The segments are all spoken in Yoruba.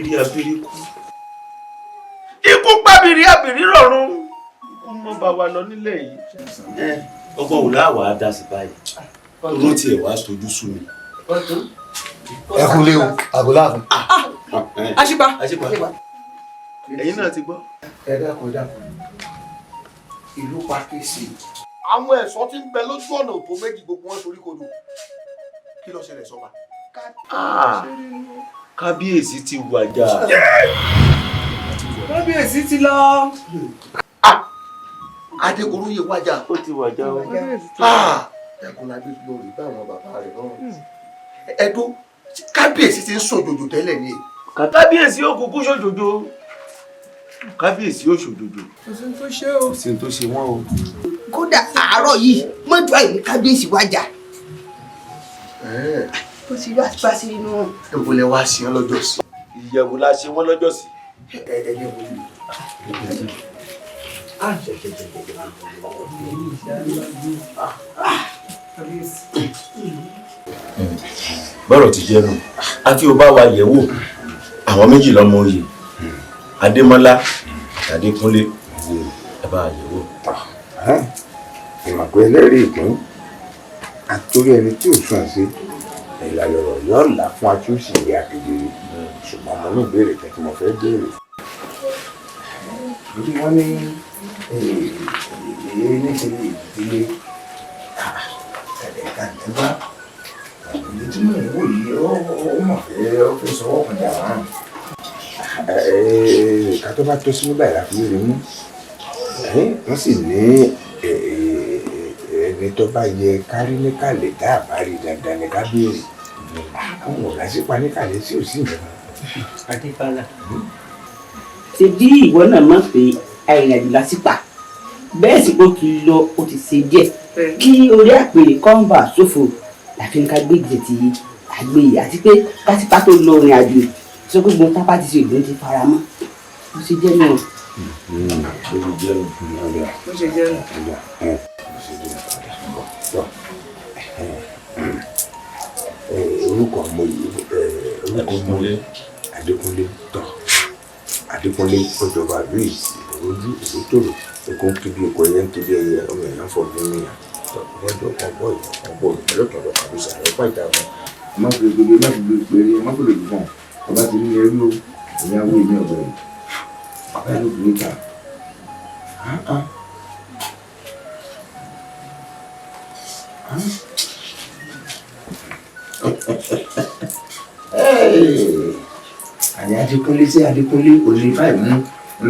abiri kú. Ikú pàbìrì abìrì rọ̀run. Ikú mọ́ bá wa lọ nílẹ̀ yìí. Ọgbọ́n wò láwàá dá sí báyìí. Owó tí ẹ̀ wá tójú sú mi. Ẹ kú léwu, àgọ́láàfin. Àṣìpa. Ẹ̀yin náà ti gbọ́. Ẹ dákun. Ìlú Pàkíyèsí. Àwọn ẹ̀ṣọ́ tí ń bẹ lójú ọ̀nà òpó méjì gbogbo wọn sorí kodò. Kí ló ṣẹlẹ̀ sọ́ba? Kábíyèsí ti wàjà. Kábíyèsí ti lọ. Adégoróyè wájà. Ó ti wàjà o. Ẹkùn lábí lórí báwọn bàbá rẹ̀ lọ́rùn. Ẹ̀dùn kábíyèsí ti ń ṣòjòjò tẹ́lẹ̀ ni. Kábíyèsí ó kúkú ṣòjòjò. Kábíyèsí ó ṣòjòjò. Kò sí tó ṣe o. Kò sí tó ṣe wọ́n o. Kódà àárọ̀ yìí mọ́jú àìní kábíyèsí wájà. Ó ti wá sípa sí inú. Èwo lẹ wá sí ọ lọ́jọ́ sí? Ìyẹ̀wò la ṣe wọ́n lọ́jọ́ sí. Ẹ̀ẹ́dẹ̀ wo ni? Bọ́rọ̀ ti jẹ́ nù. Àfi ò bá wa yẹ̀ wò. Àwọn méjì lọ́mọ oyè. Adémọ́lá, Adékúnlé. Ẹ bá yẹ̀ wò. Ìmọ̀pẹ́ ẹlẹ́rìí ìpín àtòrí ẹni tí ò sùn sí ìlànà ọ̀rọ̀ yóò là fún atúnṣe ìyá kedere ṣùgbọ́n mo ní ìbéèrè kan tí mo fẹ́ béèrè. Bí wọ́n ní èyí níṣẹ́ ìdílé ẹ̀ka ìjọba ìdí tí mò ń wò yìí ó mọ̀ fẹ́ sọ ọkùnrin jà wọ́n. Ká tó bá tó sínú báyìí láti rí mú wọ́n sì ní ẹni tó bá yẹ kárí ní kàlẹ́ tá a bá rí dandan ní kábíyèrè àwọn ọ̀gá sí pa ní kàlẹ́ sí òsì nǹkan. Adébálà ṣe bí ìwọ náà mọ̀ pé arìnrìnàjò lásìpà bẹ́ẹ̀ sì kó kiri lọ ó ti ṣe díẹ̀ kí orí àpèrè kọ́ńbà ṣòfò láfi ń ká gbèjì ti àgbèyè àti pé kásìpà tó lọ rìn àjò sọ pé gbọ́n tápá ti ṣe ìlú ti fara mọ́ ó ṣe jẹ́ náà. Orúkọ mo yìí Adékúnlé tán Adékúnlé ọjọba louis ojú ìṣètòrò ẹkọ ń kíbi ẹkọ ẹyẹ ń kíbi ẹyẹ ọmọ ẹyẹ ń fọ bí mìíràn ọjọ kan bọ ìlọtọọdọ kàbíyèsí àlọpàá ìta wọn má fi gbogbo má fi gbèrè má fi lòdì fún ọba ti rí ẹrú o ìyàwó ìní ọgbẹ yìí bàbá yẹn ló fi níta. Àní Adékúnlé sí Adékúnlé òní fáì mú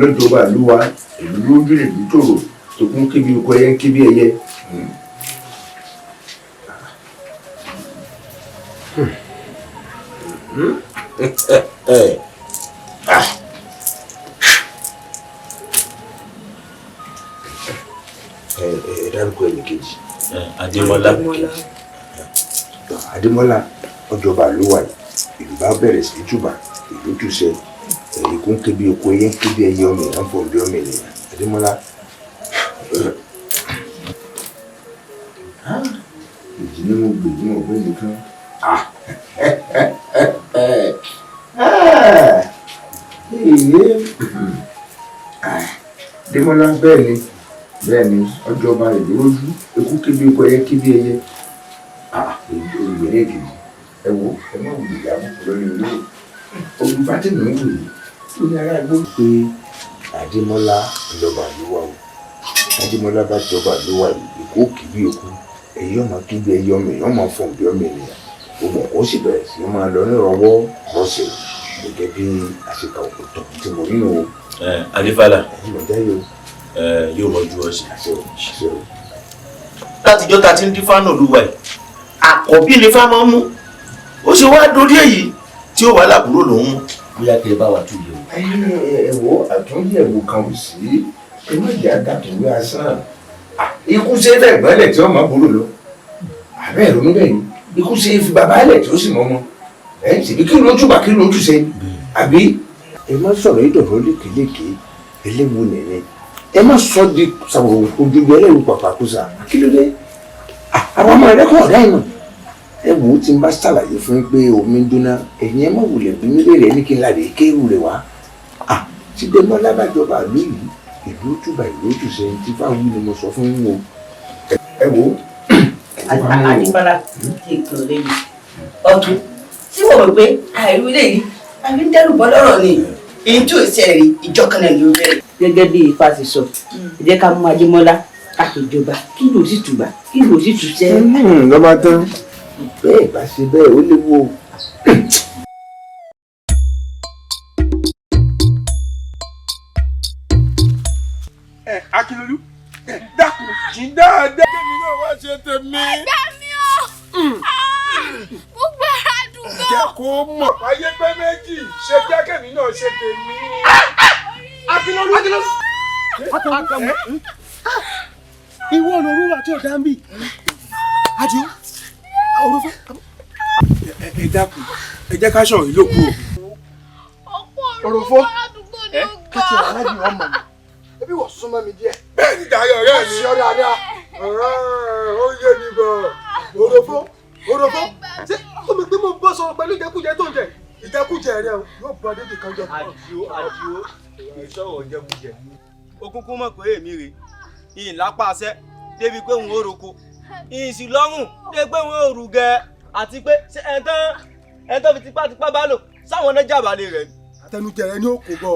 lọ́jọba àlúwa ìlú lójú ìlú tòrò tó kún kébi oko ẹyẹ ń kébi ẹyẹ. Dárúkọ ẹnì kejì. Adémọ́lá ọjọba àlúwa ìlú bá bẹ̀rẹ̀ sí túbà ìlú túṣẹ èyí kún kébi oko ẹyẹ ń kébi ẹyẹ ọmọ èèyàn fọ bí ọmọ ènìyàn. Adémọ́lá ìjì ni mo gbè ní ọgbẹ́ nìkan. Adémọ́lá bẹ́ẹ̀ ni ọjọba ìlú ojú ekú kébi oko ẹyẹ kébi ẹyẹ. Olùgbèrè èdè ẹ wo ẹ má wù ìyá mọ lórí ilé olùbátẹ́mi ń wù yìí ó ní ará igbó. Pé Adémọ́lá ìjọba àlúwà o Adémọ́lá bá jọba àlúwà ìkó kìbí òkú èyí ọmọ kíbi ẹyẹ ọmọ èèyàn ọmọ fún bí ọmọ ènìyàn gbogbo ó sì bẹ̀rẹ̀ sí máa lọ nírọ̀wọ́ rọ̀ṣẹ̀ gẹ́gẹ́ bí àṣekà òkútọ̀ tí mo rí o. Adébálà yóò mọ̀jú ọ̀sẹ̀. Látijọ́ ta ti ń dín fánà olúwa ẹ̀ àkọ́bí ni fá máa ń mú ó ṣe wá dórí èyí tí ó wà lábúrò lòún mú. Bóyá kí ẹ bá wa tún yẹ̀ wò. Ẹ̀wọ̀ àtúnyẹ̀wò kan ò sí ẹ má jẹ́ àgàtúwé asán ikú ṣe fẹ́ gbọ́lẹ̀ tí wọ́n máa burú lọ àbẹ́ ìrònú bẹ́ẹ̀ ni ikú ṣe fi bàbá lẹ̀ tí ó sì mọ́ ọmọ ṣèbí kí lójú bá kí lójú ṣe àbí. Ẹ má sọ̀rọ̀ ìdọ̀rọ̀ lékeleke eléwu nìyẹn ẹ má sọ di sàwòrán ojúgbẹ́ ẹlẹ́rù pàpàkùsà kí ló dé àwọn ọmọ rẹ kọ́ ọ̀dá ìmọ̀ ẹ wò ó tí n bá ṣàlàyé fún yín pé omi ń dúná ẹ̀yin ẹ má wulẹ̀ bí mi léèrè ní kí n láde kéèrú rẹ̀ wá tí Dẹ́mọ́lá bá jọba ìlú yìí ìlú túbà ìlú òtúnṣe tí fáwọn ni mo sọ fún yín o ẹ wò ó. Adébọ́lá kí n kàn lẹ́yìn ọdún tí wọ́n mọ̀ pé àìrú ilé yìí àbí ń dẹ́rù bọ́ lọ́rọ̀ ni èyí tí ò ṣẹlẹ̀ rí ìjọ kan náà ló bẹ̀rẹ̀. gẹ́gẹ́ bí Ifá ti sọ ẹ jẹ́ ká mú Adémọ́lá àtòjọba kí ló sì tùbà kí ló sì tùṣẹ́. lọ́ba tán bẹ́ẹ̀ bá ṣe bẹ́ẹ̀ ó léwu o. Akílolú dákun jí dáadáa kẹ́mi náà wá ṣe tèmi. ẹgbẹ́ mi o gbogbo ara dùn gan. jẹ́ kó mọ̀ ayé pé méjì ṣe jẹ́ kẹ́mi náà ṣe tèmi. Akílolú ìwọ lóru àti ọ̀dà ń bì. Adio òrùfọ. ẹ dákun ẹ jẹ́ ká sọ̀rọ̀ yìí ló kú o. ọ̀pọ̀ òrùfọ́ aládùúgbò ni ó gbà. kẹ́tì aláàbí wọn mọ̀ mi ebi wọ́n súnmọ́ mi díẹ̀. bẹ́ẹ̀ ni Dayọ̀ ọ̀rẹ́ mi. ṣé ọ dáadáa. ó yé mi gan. òrùfọ ṣé ó mi pé mo bọ́ sọ̀rọ̀ pẹ̀lú ìjẹkújẹ tó ń jẹ ìjẹkújẹ rẹ yóò bọ́ adébì kan jọ. Àdìó ìṣòro jẹkújẹ. Òkùnkùn mọ̀ pé èmi rè ìyìn lápá àṣẹ débi pé òun ò roko ìyìn sì lọ́rùn débi pé òun ò rù gẹ̀ àti pé ẹ̀ńtọ́ fi tipátipá bá lò sáwọn náà jàbálẹ̀ rẹ̀. àtẹnujẹ rẹ ni ó kó bọ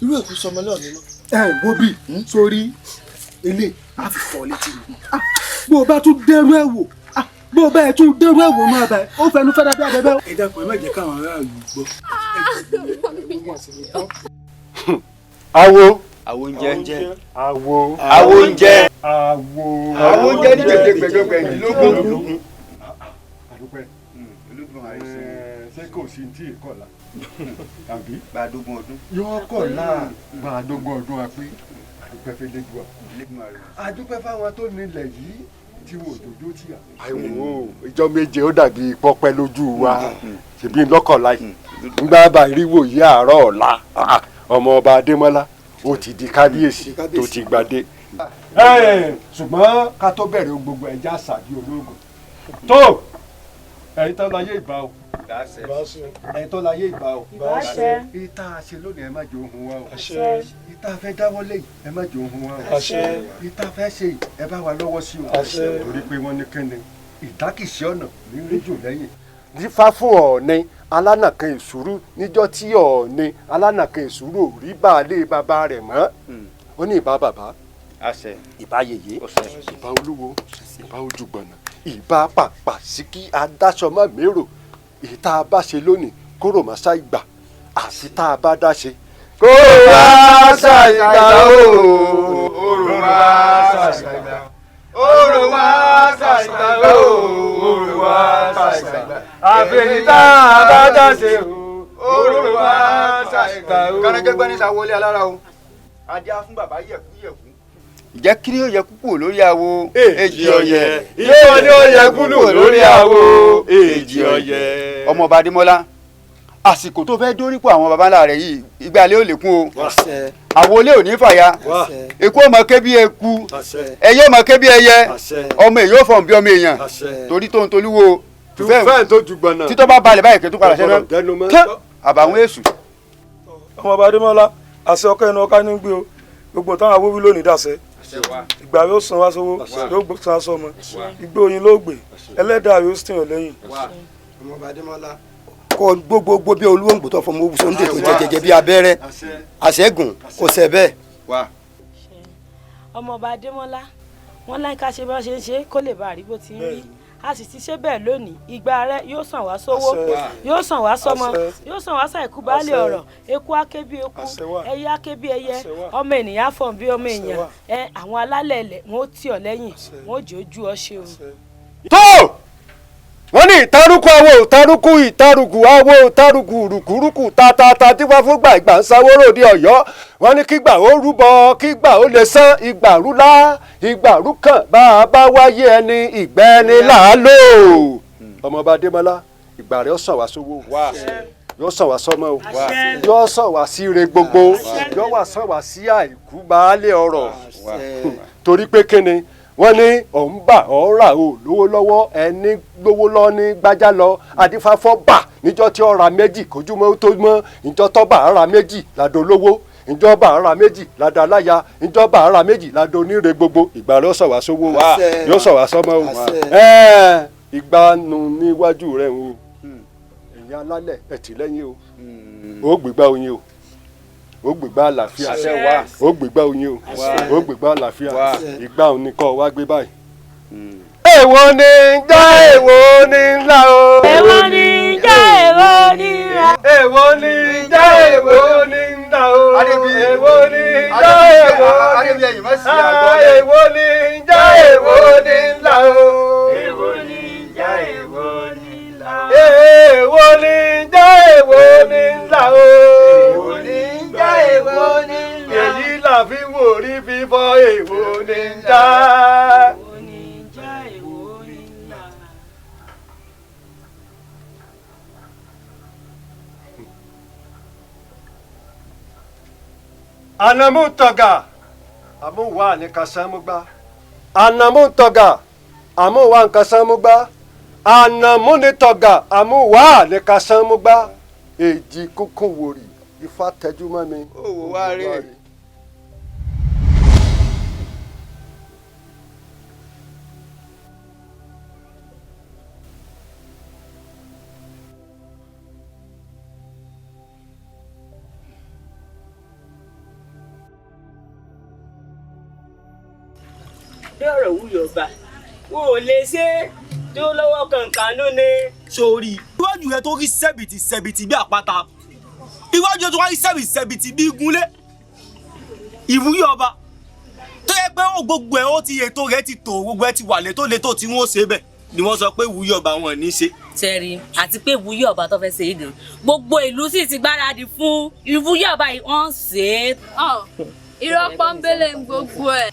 irú èkó sọmọ náà ni. wo bí sórí ilé a fi fọ létí mi. bó o bá tún dẹrú ẹ wò bó o bá ẹ tún dẹrú ẹ wò máa bá ẹ ó fẹnu fẹ́ dábẹ́ abẹ́bẹ́. ẹ dákun ẹ má jẹ́ káwọn aráàlú gbọ́. Awo oúnjẹ awo oúnjẹ awo oúnjẹ ní gbẹgbẹgbẹgbẹ ìdílógún. àdúpẹ́ ṣé kò sí tí ì kọ̀la tàbí gbàdógún ọdún. yóò kọ̀la gbàdógún ọdún wa pé àdúpẹ́ fẹ́ lẹ́gbọ̀ọ́ àdúpẹ́ fáwọn tó nílẹ̀ yìí tí wò dòdó tì à. àìwò ìjọ méje ó dàbí pọpẹ lójú wa ṣèbí lọ́kọ̀ọ́lá yìí nígbà bá ìrìwò yìí àárọ̀ ọ̀la ọmọ ọba Adémọ́lá ó ti di kábíyèsí tó ti gbadé. ṣùgbọ́n ká tó bẹ̀rẹ̀ gbogbo ẹja àṣàbí ológun tó ẹ̀yin tó láyé ìbá o ẹ̀yin tó láyé ìbá o ìta ṣe lónìí ẹ má jẹ́ ohun wa o ìta fẹ́ dáwọ́lé ẹ má jẹ́ ohun wa o ìta fẹ́ ṣe ẹ bá wa lọ́wọ́ sí o torí pé wọ́n ní kẹ́ni ìdákìsí ọ̀nà ní rédíò lẹ́yìn. dífá fún Ọọ̀ni alánàkan ìṣúrú níjọ́ tí Ọọ̀ni alánàkan ìṣúrú ò rí baálé bàbá rẹ̀ mọ́ ó ní ìbá bàbá ìbá yèyé ìbá olúwo ìbá ojúgbọ̀nà ìbá pàpà sí kí adáṣọmọ mérò èyí tá a bá ṣe lónìí kóró má ṣá ìgbà àti tá a bá dá ṣe. kó wá ṣàìgbà o òrò wá ṣàìgbà òrò wá ṣàìgbà o òrò wá ṣàìgbà àfẹ̀yìn tá a bá dá ṣe o òrò wá ṣàìgbà o. kánájẹ́gbẹ́ ní sàwọlé alára o adé á fún bàbá yẹ̀kú. ìjẹ́ kí ni ó yẹ kúkú lórí àwo èjì ọ̀yẹ́ ìjọ ni ó yẹ kúlù lórí àwo èjì ọ̀yẹ́. ọmọọba Adémọ́lá àsìkò tó fẹ́ dórípò àwọn baba ńlá rẹ̀ yìí ìgbàlẹ̀ ò lè kún o àwọn olè ò ní fàya eku ọmọ ké bí eku ẹyẹ ọmọ ké bí ẹyẹ ọmọ èyí ó fọ̀n bí ọmọ èèyàn torí tó ń tolúwo fẹ́ẹ̀ tó ju gbọ̀nà títọ́ bá balẹ̀ báyìí kẹ́tù padà sẹ́nu kẹ́ àbàwọn èṣù. ọmọọba Adémọ́lá àṣẹ ọkọ ẹnu ọká ní gbé o gbogbo táwọn awówí lónìí dàṣẹ ìgbà yóò san wá sówó yóò san aṣọ ọmọ ìgbé oyin ló gbé ẹlẹ́dàá yóò sì tìyàn lẹ́yìn. ọmọọba Adémọ́lá kọ gbogbogbò bí olúwòǹgbò tó fọmọ owó sóńdè tó jẹjẹjẹ bí abẹ́rẹ́ àṣẹgùn kò ṣẹ bẹ́ẹ̀. ọmọọba Adémọ́lá wọn láì ká ṣe bí wọn ṣe ń ṣe kó lè bá àrígbó tí ń rí a sì ti ṣe bẹ́ẹ̀ lónìí ìgbà rẹ yóò sàn wá sówó yóò sàn wá sọmọ yóò sàn wá sàìkú baálé ọ̀rọ̀ eku aké bí eku ẹyẹ aké bí ẹyẹ ọmọ ènìyàn fọ̀n bí ọmọ èèyàn àwọn alálẹ̀ ilẹ̀ wọn ó tì ọ́ lẹ́yìn wọn ó jẹ́ ojú ọ ṣe o. tó wọ́n ní ìtarúkú awo ìtarúkú ìtarùkù awo ìtarùkù rùkúrùkù tatata tí wọ́n fún gbà ìgbà ń sáwó ròde Ọ̀yọ́ wọ́n ní kígbà ó rúbọ kígbà ó lè sán ìgbà rúlá ìgbà rúkàn bá a bá wáyé ẹni ìgbẹ́ ẹni làálò. ọmọọba Adémọ́lá ìgbà rẹ̀ ó sàn wá sówó yóò sàn wá sọmọ o yóò sàn wá sí ire gbogbo yóò wá sàn wá sí àìkú baálé ọrọ̀ torí pé kíni wọ́n ní ọ̀nbà ọ̀rà ò lówó lọ́wọ́ ẹni lówó lọ́ ní gbájá lọ adífáfọ́ bà níjọ́ tí ọ̀rà méjì kójúmọ́ tó mọ́ ìjọ́ tọ́ba ara méjì ládò lówó ìjọba ara méjì ládò aláya ìjọba ara méjì ládò oníre gbogbo ìgbà ló sọ̀ wá sówó wa yóò sọ̀ wá sọ́mọ́ o ìgbà nù níwájú rẹ̀ o ẹ̀yin alálẹ̀ ẹ̀tìlẹ́yìn o ó gbégbá oyin o ó gbégbá àlàáfíà ó gbégbá oyin o ó gbégbá àlàáfíà ìgbà òní kọ́ wá gbé báyìí. èwo ni já èwo ni ńlá o. èwo ni já èwo ni ńlá. èwo ni já èwo ni ńlá o. èwo ni já èwo ni èwo ni já èwo ni ńlá o. èwo ni já èwo ni ńlá o. èwo ni já èwo ni ńlá o. èwo ni já èwo ni ńlá o. èyí là fi wò rí fífọ́ èwo ni já. Anamutoga amuwa ni kasamugba anamutoga amuwa nkasamugba anamunitoga amuwa ni kasamugba èjì kúkú wòrì ifá tẹjú mọ́ mi. òwò wá rí. bí ọ̀rọ̀ wúyọ̀ ọba wo ò lè ṣe tí ó lọ́wọ́ kankan ló ní. sórí iwájú rẹ tó rí sẹ́bìtì sẹ́bìtì bí àpáta iwájú rẹ tó rí sẹ́bìtì sẹ́bìtì bí igunlé ìwúrí ọba tó yẹ pé ó gbogbo ẹ̀ ó ti ètò rẹ̀ ti tò gbogbo ẹ̀ ti wà létò létò tí wọ́n ṣe bẹ̀ ni wọ́n sọ pé ìwúrí ọba wọn ní í ṣe. tẹ́rí àti pé ìwúrí ọba tó fẹ́ ṣe é gan gbogbo ìlú sì ti gbáradì fún ìwúrí ọba yìí wọ́n ṣe é. irọ́ pọ́nbélé ń gbogbo ẹ̀.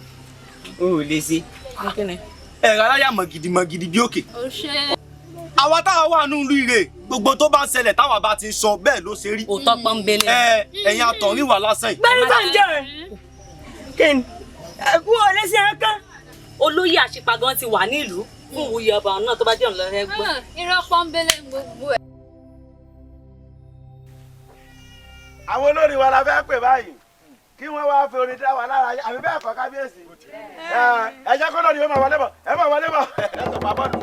o ò lè ṣe. ẹ̀rọ aláyà mọ̀gìdì bí òkè. ó ṣe. àwa táwa wà nínú ìlú ire gbogbo tó bá ń ṣẹlẹ̀ táwa bá ti ń sọ bẹ́ẹ̀ ló ṣe rí. òótọ́ pọ́nbélé. ẹ̀yin àtọ̀rìn wà lásán yìí. gbẹ́rù tó ń jẹ́ rẹ̀ kí ni ẹ̀kú ò lè ṣe é kán. olóyè àṣìpa gan ti wà nílùú fún ìwúrí ọba náà tó bá jẹ́ ọ̀nà rẹ̀ gbọ́. irọ́ pọ́nbélé ń gbogbo ẹ̀. àwọn olórin wa la fẹ́ pè báyìí kí wọ́n wá fi orin dá wa lára àbí bẹ́ẹ̀ kọ́ kábíyèsí ẹ jẹ́ kó lórí ó máa wọlé bọ̀ ẹ máa wọlé bọ̀ ẹ tó pa bọ́ọ̀lù.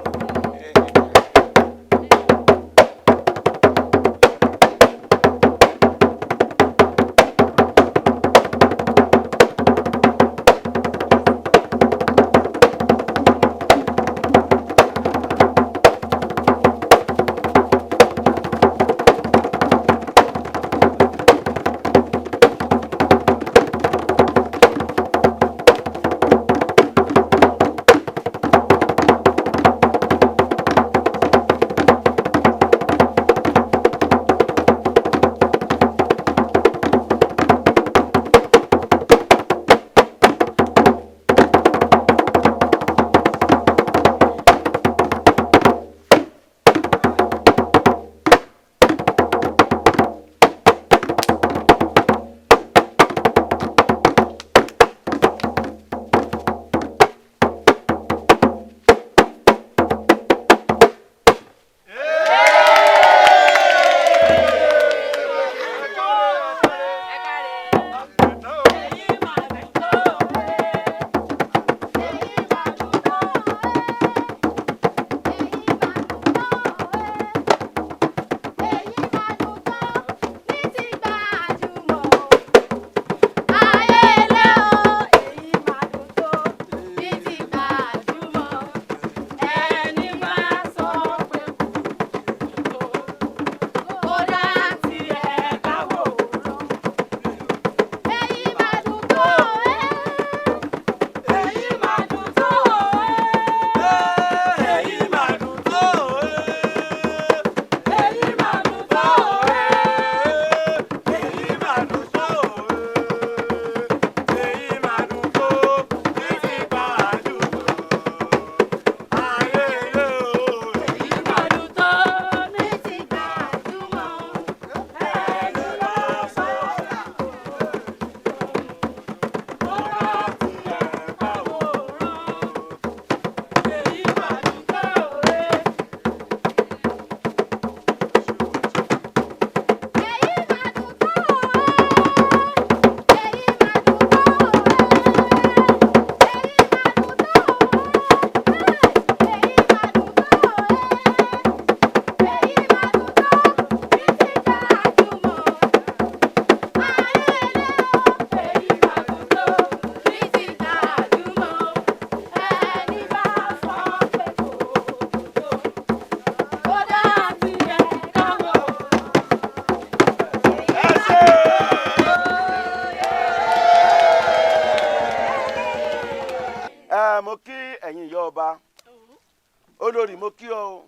olórí mo kí ọ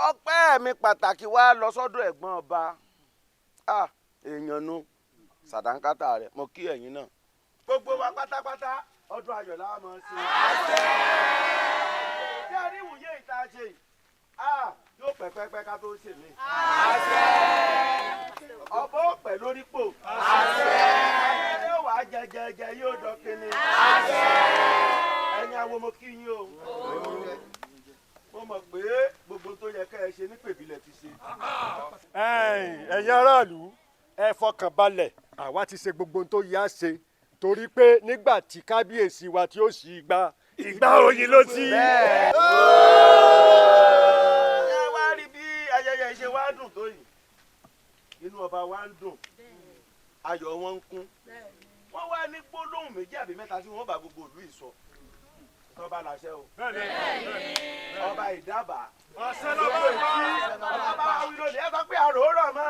ọpẹ́ mi pàtàkì wá lọ sọ́dọ̀ ẹ̀gbọ́n ọba èèyàn nu sàdánkátà rẹ̀ mo kí ẹ̀yin náà gbogbo wa pátápátá ọdún ayọ̀ la máa ṣe. bí a rí ìwúyè ìta ṣe yóò pẹ́pẹ́pẹ́ ká tó ṣe mí. ọbọ̀ ọ̀pẹ lórí pò. yóò wá jẹjẹjẹ yóò dọ́kínní. ẹ̀yin awo mo kí yín o. mo mọ̀ pé gbogbo tó yẹ ká ẹ ṣe ní pèbílẹ̀ ti ṣe. ẹ̀yin aráàlú ẹ fọkàn balẹ̀ àwa ti ṣe gbogbo tó yá ṣe torí pé nígbà tí kábíyèsí wa tí ó sì ìgbà oyin ló sí. ẹ wá rí bí ayẹyẹ ìṣe wa dùn tó yìí inú ọba wa ń dùn ayọ̀ wọn ń kún wọ́n wá ní gbólóhùn méjì àbí mẹ́ta tí wọ́n bá gbogbo ìlú ìsọ tọ́ba làṣẹ o ọba ìdábàá ọ̀sẹ̀ lọ́wọ́ ọba àwìn lónìí ẹ sọ pé àrò ó rọ̀ mọ́.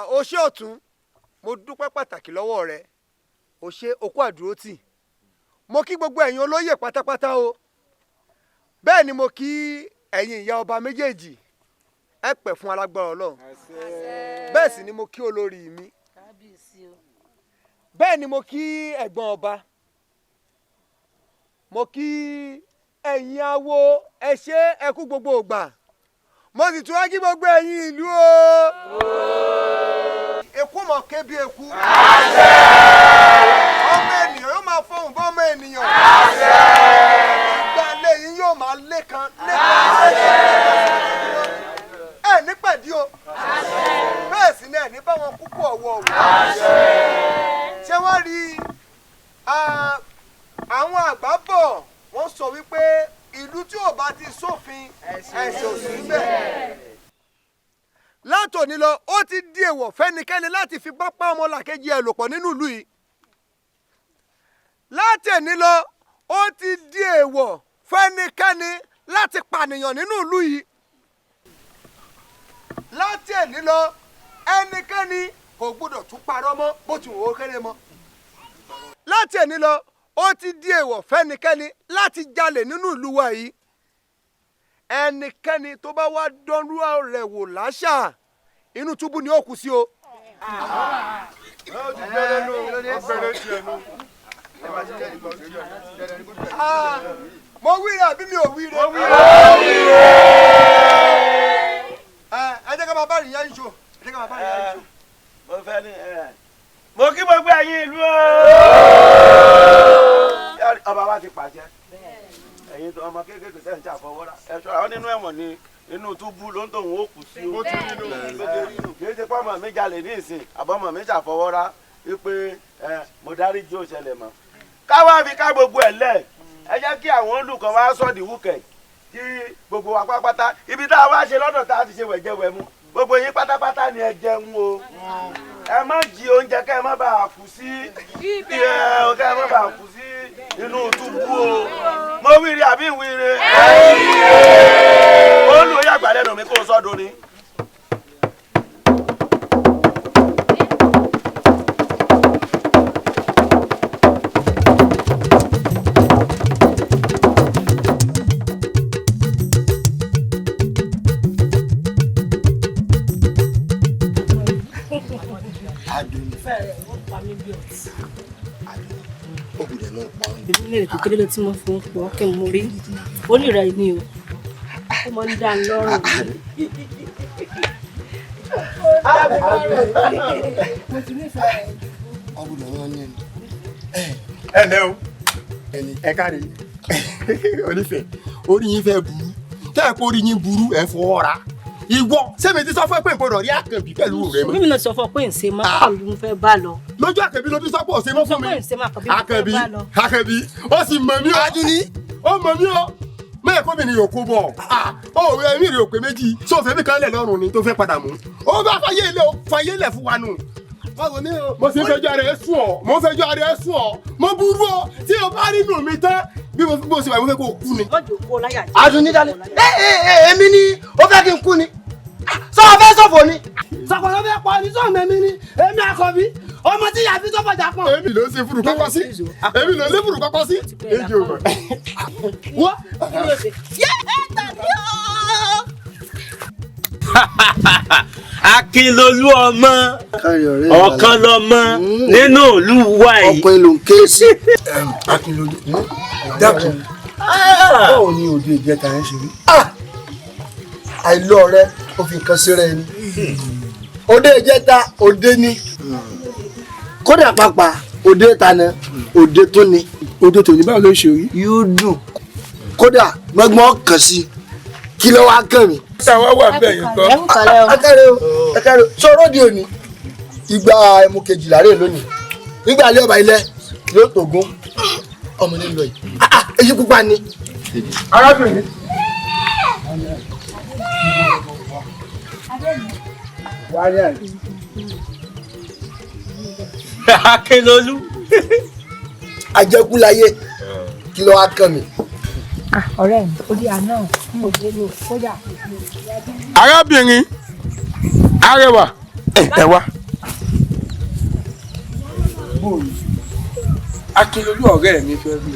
o ṣé ọ̀tún mo dúpẹ́ pàtàkì lọ́wọ́ rẹ o ṣé okú àdúrótì mo kí gbogbo ẹ̀yin olóyè pátápátá o bẹ́ẹ̀ ni mo kí ẹ̀yin ìyá ọba méjèèjì ẹ pẹ́ fún alágbára Ọlọ́run bẹ́ẹ̀ sì ni mo kí olórí mi bẹ́ẹ̀ ni mo kí ẹ̀gbọ́n ọba mo kí ẹ̀yin awo ẹ ṣé ẹ kú gbogbo ògbà mo sì tún wá kí gbogbo ẹ̀yin ìlú o. Eku mọ̀ ké bí eku. Ọmọ ènìyàn yóò máa fọhùn bọ́ ọmọ ènìyàn. Ìgbà ilé yín yóò máa lékan. Ẹ ní pẹ̀dí o. Bẹ́ẹ̀ sì ni ẹ̀ ní báwọn kúkú ọ̀wọ́ o. Ṣé wọ́n rí àwọn àgbà bọ̀ wọ́n sọ wípé ìlú tí ò bá ti sófin ẹ̀sìn ò sí bẹ́ẹ̀. Látòní lọ ó ti di èèwọ̀ fẹ́nikẹ́ni láti fi pápá ọmọlàkejì ẹ̀ lò pọ̀ nínú ìlú yìí. Látòní lọ ó ti di èèwọ̀ fẹ́nikẹ́ni láti pànìyàn nínú ìlú yìí. Látòní lọ ẹnikẹ́ni kò gbọdọ̀ tún parọ́ mọ́ bó ti wò ó kéré mọ́. Látòní lọ ó ti di èèwọ̀ fẹ́nikẹ́ni láti jalè nínú ìlú wa yìí. Ẹnikẹ́ni tó bá wá dánrú rẹ̀ wò láṣà inú túbú ni ó kú sí o. Mo wíire àbí mi ò wíire. Ẹ jẹ́ ká máa bá rìn yá ìṣó. Ẹ jẹ́ ká máa bá rìn yá ìṣó. mo fẹ́ ní mo kí gbogbo ẹ̀yin ìlú o. ọba wa ti pàṣẹ ẹ̀yin tó ọmọ kéékèèké sẹ́yìn tí a fọwọ́ra ẹ ṣọ́ra wọn nínú ẹ̀wọ̀n ni inú túbú ló ń tòun ó kù sí o. kì í ṣe pé ọmọ mi jalè ní ìsìn àbọ̀mọ̀ mi ṣàfọwọ́ra wípé mo dárí jí òṣèlè mọ́. káwá fi ká gbogbo ẹ̀ lẹ̀ ẹ jẹ́ kí àwọn olùkọ́ wa sọ́ọ̀dì wúkẹ̀ kí gbogbo wa pátápátá ibi tá a wá ṣe lọ́dọ̀ tá a ti ṣe wẹ̀jẹ̀wẹ̀ mu gbogbo yín pátápátá ni ẹ jẹun o. ẹ má jí oúnjẹ kẹ́ ẹ má bàa kù sí kẹ́ ẹ má bàa kù sí inú túbú o. mo wíire àbí ìwíire. olùyẹ àgbàlẹ́nu mi kò sọ́dún ni. ìbílẹ̀ kékeré ló tí mo fi ń pọ̀ kí n mú rí ó lè ra ẹni o ó mọ ń dá ń lọ́rùn. ọ̀gbìn ọ̀rọ̀ ni ẹ lẹ́ o ẹ káre onífẹ̀ orí yín fẹ́ burú tẹ́ ẹ kó orí yín burú ẹ fọwọ́ ra ìwọ sẹ́mi ti sọ fún ẹ pé ìgbọ́dọ̀ rí àkànbí pẹ̀lú rẹ mọ́. mímí náà sọ fún ọ pé ǹṣe máa kàn ló ń fẹ́ bá lọ. lójú àkànbí ló ti sọ pé ọ̀sẹ̀ mọ́ fún mi. àkànbí ó sì mọ̀ mí o. adúní ó mọ̀ mí o. mẹ́ẹ̀ kó mi ní yòókù bọ̀. ó rẹ mí rè òpè méjì sófin mi kan lẹ̀ lọ́rùn ni tó fẹ́ padà mú. ó bá fàyè ilẹ̀ fún wa nù. mo sì ń fẹjọ́ ara ẹ sùn ọ́ mo ń fẹjọ́ ara ẹ sùn ọ́ mo burú o tí o bá rí nù mí tán bí mo sì wà mo fẹ́ kó o kú ni. adúní dalẹ̀ èmi ni ó fẹ́ kí n kú ni sọ fẹ́ sọ̀fọ̀ ni. sọ̀kọ̀ ló fẹ́ pọ̀ ní sọ̀mọ́ mi ni èmi àkọ́bí ọmọ tí ìyá fi sọ́kọ̀jà pọ̀. èmi ló ṣe fúru kọ́kọ́ sí èmi ló lé fúru kọ́kọ́ sí èjì ò mọ̀. wọ́n. yé tàbí o. Akínlolú ọmọ ọ̀kan lọmọ nínú ìlú wa yìí. ọkọ èlò ń ké sí. Akínlolú dákun báwo ni òde ìjẹta yẹn ṣe rí. àìlọ rẹ ó fi nǹkan sí rẹ ni òde ìjẹta òde ni kódà pàápàá òde tànà òde tó ni òde tòní báwo ló ṣe rí. yóò dùn kódà gbọ́ngbọ́n kàn sí kí ló wá kàn mí. táwa wà bẹ́ẹ̀ yẹn kọ́. ẹkẹrẹ o sọ̀rọ̀ di òní ìgbà ẹmu kejìlá rè lónìí nígbà alẹ́ ọba ilẹ̀ yóò tògún ọmọ ní lọ yìí èyí pupa ni. arábìnrin. Akínlolú. àjẹkúláyé kí ló wá kàn mí. ọ̀rẹ́ mi ó di àná mo gbé lò kódà. arábìnrin arẹwà ẹ wá. Akínlolú ọ̀rẹ́ mi fẹ́ bí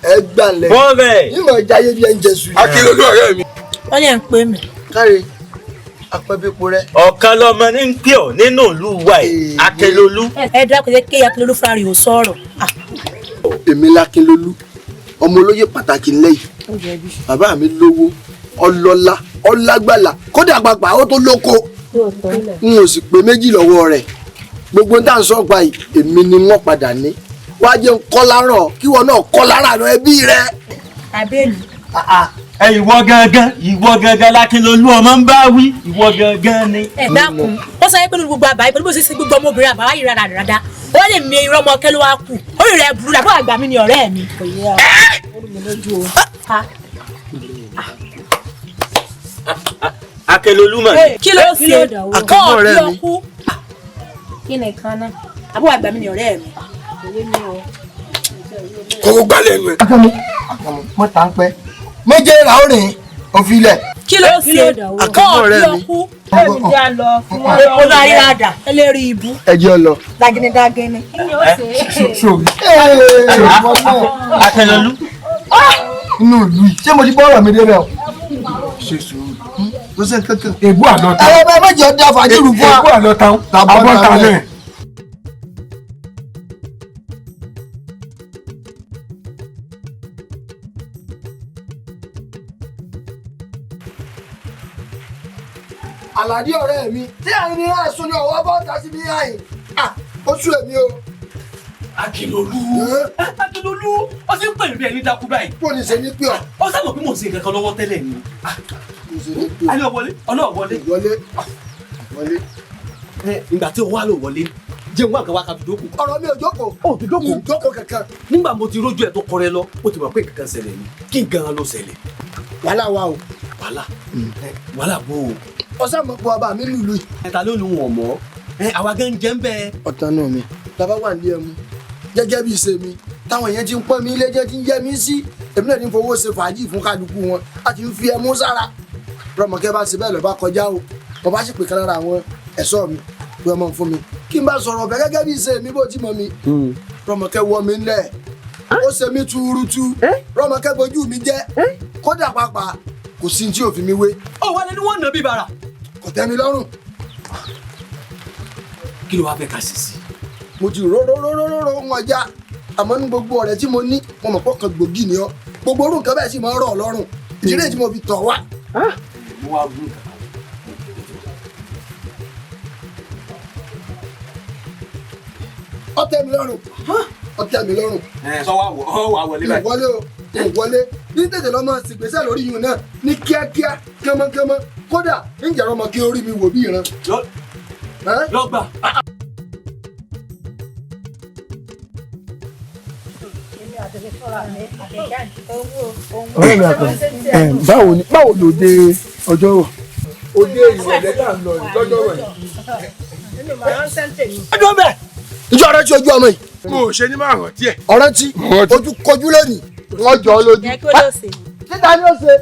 ẹ gbàlẹ̀ nímọ̀ ìjáyé bí ẹ ń jẹ sùn. Akínlolú ọ̀rẹ́ mi. wọ́n yẹn ń pè mí. káre apẹ́bípo rẹ. ọ̀kan lọmọ ní ń pè ọ́ nínú ìlú wa yìí Akínlolú. ẹ dákun jẹ́ kí Akínlolú fúnra rẹ̀ ò sọ̀rọ̀. èmi l'Akínlolú ọmọ olóyè pàtàkì ńlẹ̀ yìí bàbá mi lówó ọlọ́lá ọlágbàlà kódà pàpà ó tó lóko n ò sì pé méjì lọ́wọ́ rẹ̀ gbogbo ń tà ń sọ́pa yìí èmi ni wọ́n padà ní wá jẹ́ ń kọ́ láràn kí wọ́n náà kọ́ láràn lọ ẹbí rẹ̀. Abeni. ìwọ gangan l'Akínlolú ọmọ ń bá wí ìwọ gangan ni. ẹ dákun ó sọ pé gbogbo àbáyé pẹ̀lú bó ṣe ṣe gbogbo ọmọbìnrin àbáwá yìí rádaràda ó lè mi irọ́ ọmọ kẹ́lẹ́ wá kù orí rẹ̀ burú làbọ̀ àgbà mi ni ọ̀rẹ́ mi. kò yẹ ọ mi lójú o. Akínlolú mọ̀ ní. kí ló ṣe kọ́ ọ̀rẹ́ mi. kí ni kan náà àbọ̀ àgbà mi ni ọ̀rẹ́ mi. kò gbálẹ̀ ẹnu ẹ̀. mo tà ń pẹ́ méje ra ó rìn òfin ilẹ̀. kí ló ṣe kọ́ ọ̀rẹ́ mi. ẹ̀mí jẹ́ àlọ́ fún wọn. olórí àdá ẹlẹ́rìí ibú. ẹ jẹ́ ọ lọ. dagini. kí ni ó ṣe Akínlolú. inú ìlú yìí ṣé mo ti bọ́ ọ̀rọ̀ mi débẹ̀ o. ṣe sùúrù kò sí kankan. ègbó àlọ́ ta. ẹ bá méjì ọdẹ fàájìrù fún wa. ègbó àlọ́ ta abọ́ ta náà. Àlàdé ọ̀rẹ́ mi tí àyìn ní àìsàn ní ọwọ́ bọ́ ta sí ní àyìn ó sú èmi o. Akínlolú ó sì ń pè mí bí ẹni dákú báyìí. kò ní ṣe ní pé ọ. ó sábà bí mò ń ṣe nǹkan kan lọ́wọ́ tẹ́lẹ̀ ni. ayé wọlé wọlé. ìgbà tí o wá lò wọlé jẹun wà kan wá kábi dókòó. ọ̀rọ̀ mi ò jókòó. ó ti jókòó. jókòó kankan. nígbà mo ti rójú ẹ̀ tó kọrẹ lọ ó ti mọ̀ pé kankan ṣẹlẹ̀ ni kí n gan ló ṣẹlẹ̀. wàhálà wa o. wàhálà bò ó. ọ̀sán mọ̀ pé ọba mi lùlù yìí. ẹ̀ta ló lù wọ̀n mọ́ àwa gan jẹ́ ń bẹ́ẹ̀. ọ̀tá náà mi bàbá wà ní ẹmu gẹ́gẹ́ bí ìṣe mi táwọn èèyàn ti ń pọ́n mi ilé jẹ́ ti ń jẹ́ mi sí èmi náà ní fowó ṣe fàájì fún kálukú wọn a ti ń fi ẹmu sára rọmọkẹ́ bá ṣe bẹ́ẹ̀ lọ́ba kọjá o mo bá sì pè kan lára àwọn ẹ̀ṣọ́ mi pé ọmọ fún mi kí n bá sọ̀rọ̀ ọ̀bẹ gẹ́gẹ́ bí ìṣe mi bó ti mọ̀ mi rọmọkẹ́ wọ mi ńlẹ̀ ó ṣe mí túrútú rọmọkẹ́ gbojú mi jẹ́ kódà pàápàá kò sí tí ò fi mi wé. ó wà lẹ́nu wọn nà bí bara. kò tẹ́ mi lọ́rùn. kí ló wá fẹ́ ká ṣe sí. mo ti róróróróró wọn já àmọ́ ní gbogbo ọ̀rẹ́ tí mo ní mo mọ̀ pọ̀ kan gbòógì ni ọ́ gbogbo orú nǹkan bẹ́ẹ̀ sì máa ń rọ̀ ọ́ lọ́rùn ìdílé tí mo fi tọ̀ wá. mo wá rú nǹkan. ó tẹ́ mi lọ́rùn ó tẹ́ mi lọ́rùn. sọ wá wọlé báyìí. ìwọlé o ìwọlé ní tètè lọ́mọ ṣègbésẹ̀ lórí yìí náà ní kíákíá kánmọ́kánmọ́ kódà ń jẹ̀rọ ọmọ kí orí mi wò bí ìran. lọ́gbà. ọ̀rẹ́ mi àkọ́ báwo ló dé ọjọ́ rọ̀. òde ìwọ̀lẹ́ tá à ń lọ lọ́jọ́ rọ̀ yìí. ọjọ́ bẹ́ẹ̀ ìjọ rẹ ti ojú ọmọ yìí mo ṣe ní máa rántí ẹ̀. ọ̀rẹ́ tí ojú kojú lónìí wọ́n jọ ọ́ lójú. títa ni ó ṣe.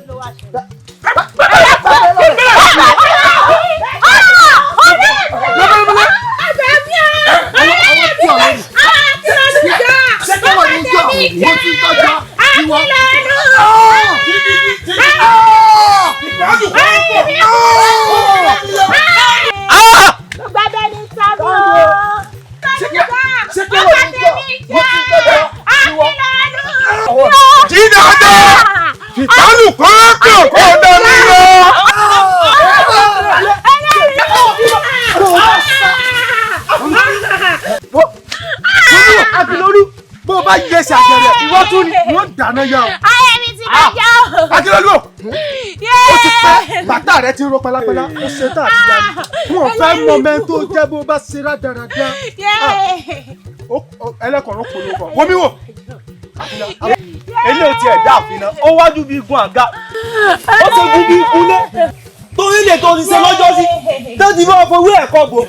bó bá yẹ ṣe àjẹrẹ ìwọ tún ni wọn dáná yá o. ayé mi ti bá yá o. Akínolú ó ti pẹ́ bàtà rẹ ti ro pẹlápẹlá ó ṣe tá àti dání wọn fẹ́ mọmẹńtò jẹ bó bá ṣe rádaràdá ẹlẹ́kọ̀ọ́rọ́ polówó wọ́n mi wò. ilé ò tiẹ̀ dá àfihàn ó wájú bí igun àga ó ṣe gún bí ikúlé torí lè tó ti ṣe lọ́jọ́ sí tó ti máa fowó ẹ̀kọ́ gbò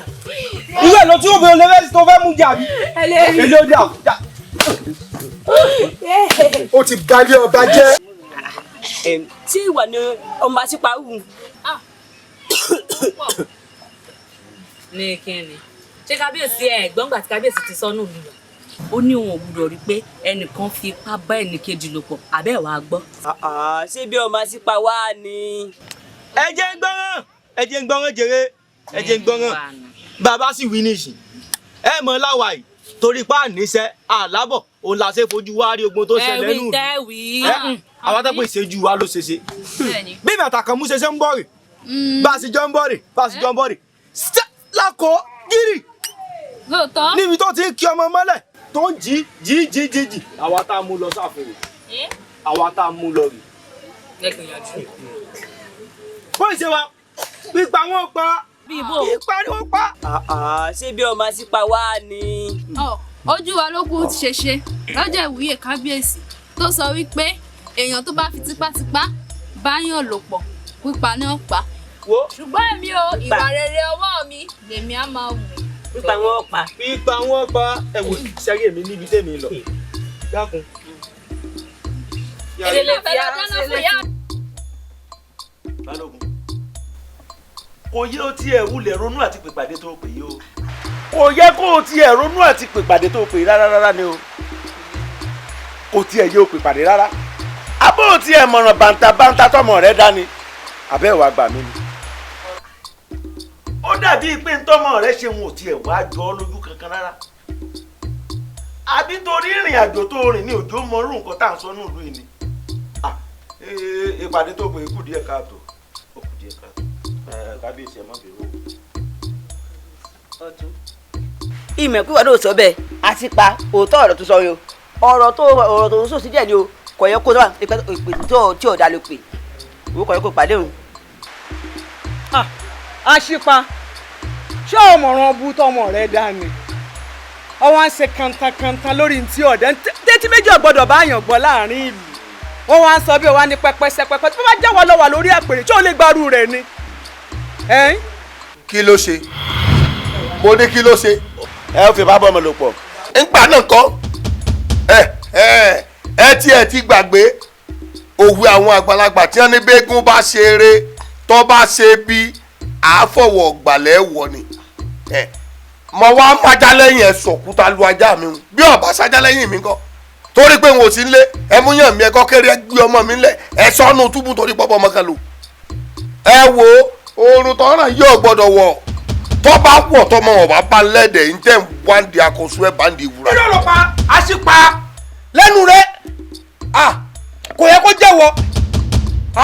ìwé lọ tí ó bẹ̀rẹ̀ lẹ́fẹ̀ẹ́ tó fẹ́ mú jàbí èlé ó dà. ó ti balẹ̀ ọba jẹ́. tí ìwà ni ọmọ àṣìpa wù. ní kíni ṣé kábíyèsí gbọ́ngbà tí kábíyèsí ti sọ́nù lù wá ó ní òun ò gbúdọ̀ rí pé ẹnìkan fi ipá bá ẹnìkejì lò pọ̀ àbẹ́ ẹ̀ wá gbọ́. ṣé bí ọmọ àṣìpa wá ni. ẹ jẹ́ ń gbọ́ràn jèrè ẹ jẹ́ ń gbọ́ràn bàbá sì wí nísìn ẹ mọ̀ láwa yìí torí pa àníṣe àlábọ̀ òun la ṣe fojú wá rí ogun tó ṣẹlẹ̀ nù àwọn tó pè ṣe ju wa ló ṣe ṣe bí bàtà kan mú ṣe ń bọ̀ rè bá a sì jọ ń bọ̀ rè lákò gírì níbi tó ti ń kí ọmọ mọ́lẹ̀ tó ń jí àwa tá a mú lọ sáfòrò àwa tá a mú lọ rè. bó ṣe wa pípa wọn pa pípa ni wọn pa. ṣé bí ọmọ àṣìpa wá ni. ojú wa ló kù ti ṣeṣe lọ́jọ́ ìwúyè kábíyèsí tó sọ wípé èèyàn tó bá fi tipátipá báyàn lò pọ̀ pípa ni ó pa. ṣùgbọ́n èmi o ìwà rere ọwọ́ mi lèmi á máa wù. pípa wọn pa. pípa wọn pa ẹ wò sẹ́rí èmi níbi tèmi lọ. dákun. èlé fẹ́ lọ dáná fún yá. Balógun kò yẹ o tiẹ̀ wulẹ̀ ronú àti pèpàdé tó pè yìí o kò yẹ kó o tiẹ̀ ronú àti pèpàdé tó pè rárá ni o kò tiẹ̀ yẹ o pèpàdé rárá abó o tiẹ̀ mọ̀ràn bàǹtà tọmọ rẹ dání abẹ́ ìwà gbà mí ni. ó dàbí pé ntọ́mọ rẹ ṣe wọn ò tiẹ̀ wá jọ ọ́ lójú kankan rárá àbí torí ìrìn àjò tó rìn ní òjò mọ́rú nǹkan tá à ń sọ ní ìlú yìí ni ìpàdé tó pè é kù díẹ̀ káàtó ó kù díẹ̀ káàtó kábíyèsí ẹ má bẹ̀rù o. ìmẹ̀kú ìwà ló sọ bẹ́ẹ̀ àti pa òótọ́ ọ̀rọ̀ tó sọ yìí o ọ̀rọ̀ tó sọ sí díẹ̀ ni o kò yẹ kó náà ìpè tí ò dá ló pè owó kò yẹ kó pàdé òun. àṣìpa ṣé ọmọràn bú tọmọ rẹ dání ọwọ́n ń ṣe kàntankàntan lórí ti ọ̀dẹ́ tẹ́tí méjì ọ̀gbọ́dọ̀ bá yàn gbọ́ láàrin ìlú wọ́n wá ń sọ bí wọ́n wá ní pẹ́pẹ́sẹ́pẹ́pẹ́ tí wọ́n bá jẹ́wọ́ lọ́wọ́ lórí àpèrè tí ò lè gbárù rẹ̀ ni. kí ló ṣe mo ní kí ló ṣe. ẹ ò fi bá bọ́ ọmọ lò pọ̀. ńgbà náà kọ́ ẹ tiẹ̀ ti gbàgbé òwe àwọn àgbàlagbà tí wọ́n ní bẹ́ẹ̀gùn bá ṣe eré tó bá ṣe bí àáfọ̀wọ̀ gbàlẹ́ wọ̀ ni mo wá májá lẹ́yìn ẹ̀ sọ̀kúta lu ajá mi bí ọ̀bá sájá lẹ́yìn mi kọ́ torí pé n ò sí nílé ẹ mú yàn mí ẹ kọ́ kéré gbé ọmọ mi lẹ̀ ẹ sọ́nù túbú torí pọ́pọ́ ọmọ kan lò ẹ wo oorun tọ́ràn yóò gbọ́dọ̀ wọ̀ tó bá wọ̀ tọmọ ọ̀bá bá lẹ́dẹ̀ ń tẹ̀ wá ń di àkóso ẹ̀ bá ń di ìwúra. kí ló lọ pa àṣìpa lẹ́nu rẹ̀ kò yẹ kó jẹ́wọ́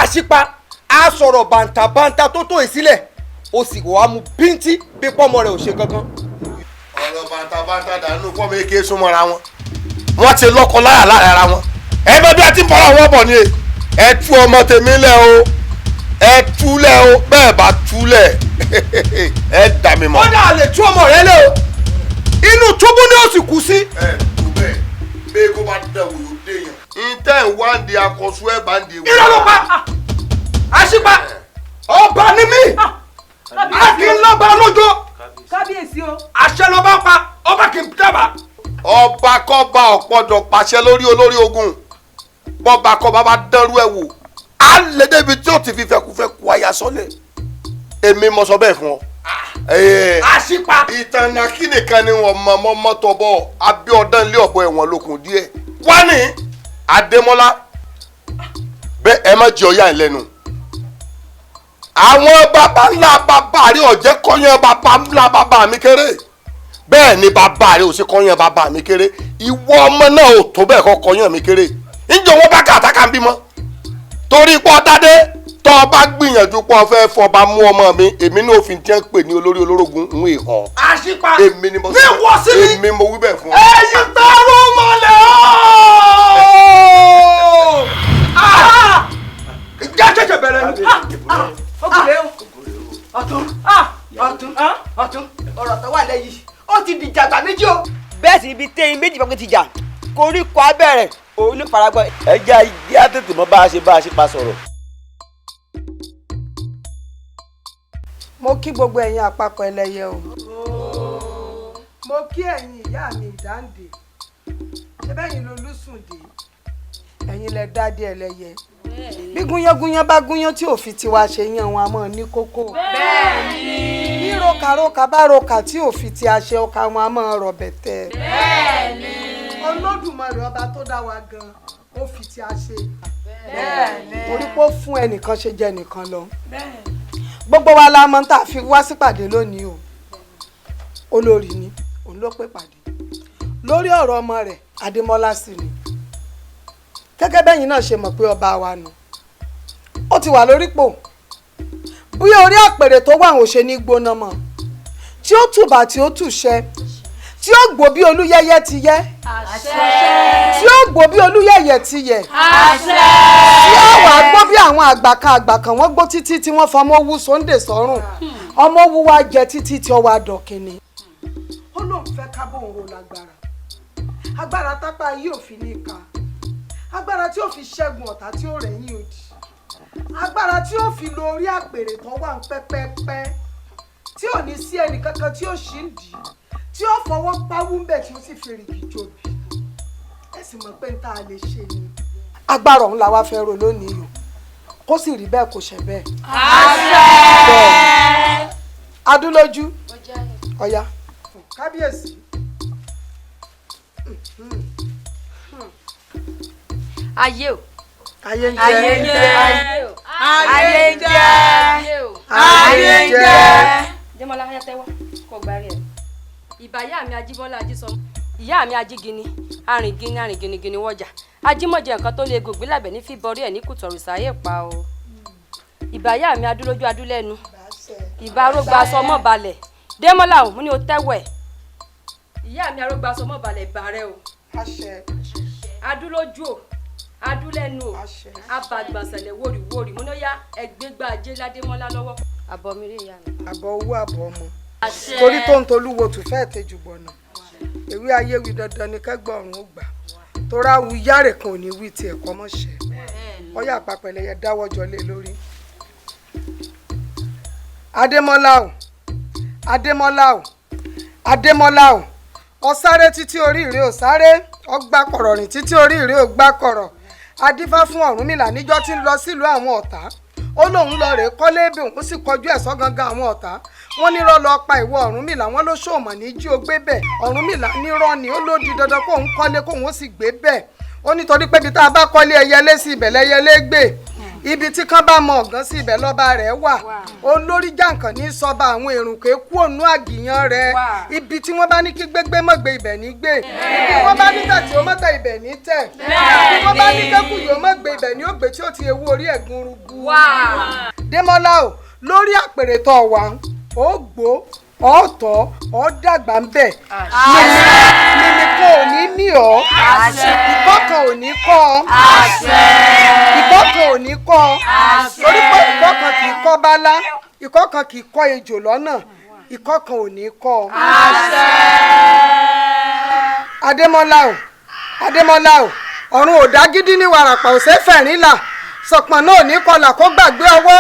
àṣìpa á sọ̀rọ̀ bàǹtàbàǹtà tó tó ìsílẹ̀ ó sì wàá mú bíntí bí pọ́mọ rẹ̀ ò ṣe kankan. ọ̀rọ̀ bàǹtàbàǹtà dànù fọ́ọ̀mù èké súnmọ́ra wọn wọ́n ti lọ́kọ láyà lára ara wọn ẹ bẹ bí a ti ń bọ́ra wọn bọ̀ ni ẹ tú ọmọ tèmi lẹ̀ o ẹ túlẹ̀ o bẹ́ẹ̀ bá túlẹ̀ ẹ dà mí mọ́. wọ́n dà lè tú ọmọ rẹ lé o inú túbú ni ó sì kú sí. ẹ tó bẹ́ẹ̀ bẹ́ẹ̀ kó bá dẹ̀ wò yóò dé yàn. ntẹ́ ń wá ń di akọ̀sù ẹ̀ bá ń di. ìrọ̀lọ́pàá àṣìpa ọba ni mí a kì í lọ́ba lójó kábíyèsí o àṣẹ lọ́ba pa ọba kì í dábàá ọba kọ́ba ọ̀pọ̀dọ̀ pàṣẹ lórí olórí ogun bọ́ba kọ́ba bá dánrú ẹ̀ wò á lè débi tí ó ti fi fẹ́kúfẹ́kú aya sọ́lẹ̀ èmi mo sọ bẹ́ẹ̀ fún ọ. àṣìpa. ìtàn nàkí nìkan ni wọn mọ mọ́tò bọ́ abíọ́dán ilé ọ̀bọ ẹ̀wọ̀n lókun díẹ̀ wá ní Adémọ́lá bẹ́ẹ̀ ẹ má jẹ́ ọ̀yà ìlẹ́nu àwọn baba ńlá bàbá rẹ ọ̀jẹ́ kọ́yán baba ńlá bàbá mi kéré bẹ́ẹ̀ ni bàbá rẹ ò sí kọ́yán bàbá mi kéré ìwọ ọmọ náà ò tó bẹ́ẹ̀ kọ́ kọ́yán mi kéré ǹjẹ́ wọ́n bá kàtàkà ń bímọ torí pọ́ dádé tọ́ ọ bá gbìyànjú pọ́ fẹ́ fọba mú ọmọ mi èmi náà fi jẹ́ ń pè ní olórí olórogún ń wé hàn. àṣìpa èmi ni mo sọ èmi mo wí bẹ́ẹ̀ fún ọ. èyí tọrọ mọ́lẹ̀ ooo. ìjà ṣẹ̀ṣẹ̀ bẹ̀rẹ̀ ni. ọkùnrin ọ̀tún ọ̀rọ̀ tó wà lẹ́yìn ó ti di jàgbá méjì o. bẹ́ẹ̀ sì ibi téyín méjì bá ti jà koríko abẹ́rẹ́ òun ló faragbọ́. ẹ jẹ́ ayé àtètè mọ́ bá a ṣe pa sọ̀rọ̀. mo kí gbogbo ẹ̀yin àpapọ̀ ẹlẹ́yẹ o. mo kí ẹ̀yin ìyá mi ìdáǹdè ṣé bẹ́yìn lolúsùndé ẹ̀yin lẹ dádé ẹlẹ́yẹ bí gúnyángúnyán bá gúnyán tí òfin tiwa ṣe yan wọn a mọ̀ ní kókó. bẹ́ẹ̀ni. bí rokaroka bá roka tí òfin ti àṣẹ ọkà wọn a mọ̀ rọ̀ bẹ̀tẹ̀. bẹ́ẹ̀ni. Olódùmarè ọba tó dá wa gan ó fi ti àṣẹ. bẹ́ẹ̀ni. torí pé ó fún ẹnìkan ṣe jẹ nìkan lọ. bẹ́ẹ̀ni. gbogbo wa la mọ̀ tá a fi wá sípàdé lónìí o olórí ni òun ló pè pàdé lórí ọ̀rọ̀ ọmọ rẹ̀ Adémọ́lá sí ni gẹ́gẹ́ bẹ́yìn náà ṣe mọ̀ pé ọba wa nù ó ti wà lórípò bí orí àpèrè tó wà òun ṣe ní gbóná mọ́ tí ó tùbà tí ó tùṣẹ́ tí ó gbó bí olúyẹyẹ ti yẹ tí ó gbó bí olúyẹyẹ ti yẹ tí ó wà gbó bí àwọn àgbà kan wọ́n gbó títí tí wọ́n fọmọ owó sóńdè sọ́rùn ọmọ owó wa jẹ títí tí ó wà dọ̀kìnní. ó lóun fẹ́ kábọ̀ òun ro lágbára agbára tápá yìí ò fi ní ká agbára tí ó fi ṣẹ́gun ọ̀tá tí ó rẹ̀yìn òdì agbára tí ó fi lo orí àpèrè tó wà ń pẹ́pẹ́pẹ́ tí ò ní sí ẹnì kankan tí ó ṣì ń dì í tí ó fọwọ́ páwú ńbẹ̀ tí ó sì fi rìgì jòbì ẹ sì mọ̀ pé n tá a lè ṣe ni. agbára ọ̀hún la wá fẹ́ ro lónìí o kó sì rí bẹ́ẹ̀ kó ṣe bẹ́ẹ̀. àṣẹ. Adúlójú ọ̀yá kábíyèsí. ayé o. ayé ń jẹ ayé ń jẹ ayé ń jẹ ayé ń jẹ. Démọ́lá ayé tẹ́wọ́ kò gbárí ẹ̀. ìbáyá mi Ajíbọ́lá Ajísọmọ ìyá mi Ajígini arìngini wọ́jà ajímọ̀jẹ̀ nǹkan tó lè gògbé lábẹ́ ní fíbọrí ẹ̀ ní kùtọ̀rù sáyé pa o. ìbáyá mi Adúlójú Adúlẹ́nu ìbárógbá sọmọ balẹ̀ Démọ́lá ò mú ní o tẹ́wọ̀ ẹ̀. ìyá mi arógbá sọmọ balẹ̀ bàrẹ́ o. Adúlójú o Adúlẹ́nu o abàgbàsẹ̀lẹ̀ wòrìwòrì múná yá ẹgbẹ́gbà ajé Ládémọ́lá lọ́wọ́. àbọ̀ mi rí ìyá mi. àbọ̀ owó àbọ̀ ọmọ torí tó ń tolúwo tù fẹ́ẹ̀ tẹ́jú gbọ̀nà ewé ayé wí dandan ni kẹ́gbọ̀n ọ̀run ó gbà torí awu yáre kan ò ní wí tiẹ̀ kọ́ mọ́ ṣẹ́ ọyá àpapẹ̀lẹ̀ yẹ dáwọ́jọ lé lórí. Adémọ́lá o Adémọ́lá o Adémọ́lá o ọ̀sáré títí orí ìrè ò sáré ọgbà kọ̀rọ̀ rìn títí orí ìrè ò gbà kọ̀rọ̀ adífá fún Ọ̀rúnmìlà níjọ́ tí ń lọ sílùú àwọn ọ̀tá ó lóun lọ rèé kọ́lé ebè òun sì kọjú ẹ̀ sọ́gangan àwọn ọ̀tá wọ́n ní rọ́ lọ pa ìwọ Ọ̀rúnmìlà wọ́n ló ṣòmọ̀ ní jí o gbé bẹ̀ Ọ̀rúnmìlà ní rọ́ ni ó ló di dandan kóun kọ́lé kóun ó sì gbé bẹ̀ ó nítorí pé ibi tá a bá kọ́lé ẹyẹlé sí ibẹ̀ lẹ́yẹlé gbé ibi tí kán bá mọ ọ̀gán sí ibẹ̀ lọ́ba rẹ̀ wà olórí jàǹkàn ní sọba àwọn èrùnkè kú ònú àgìyàn rẹ̀ ibi tí wọ́n bá ní kí gbégbé mọ́ gbé ibẹ̀ ní gbé ibi wọ́n bá ní tẹ̀ tí ó mọ́ tẹ̀ ibẹ̀ ní tẹ̀ ibi wọ́n bá ní kẹ́kù yóò mọ́ gbé ibẹ̀ ní ó gbé tí ó ti ewu orí ẹ̀gún rúgbú. Démọ́lá o lórí àpèrè tó wà ó gbó ọ̀tọ̀ ọ̀dàgbà ń bẹ̀ mímí kan ò ní mí ọ́ ìkọ́ kan ò ní kọ́ ìkọ́ kan ò ní kọ́ torí pé ìkọ́ kan kì í kọ́ bálá ìkọ́ kan kì í kọ́ ejò lọ́nà ìkọ́ kan ò ní kọ́. Adémọ́lá o Adémọ́lá o ọ̀run ò dá gidi ní wàràpà ò ṣe fẹ̀rín là sọ̀pọ̀n náà ní kọlà kó gbàgbé ọwọ́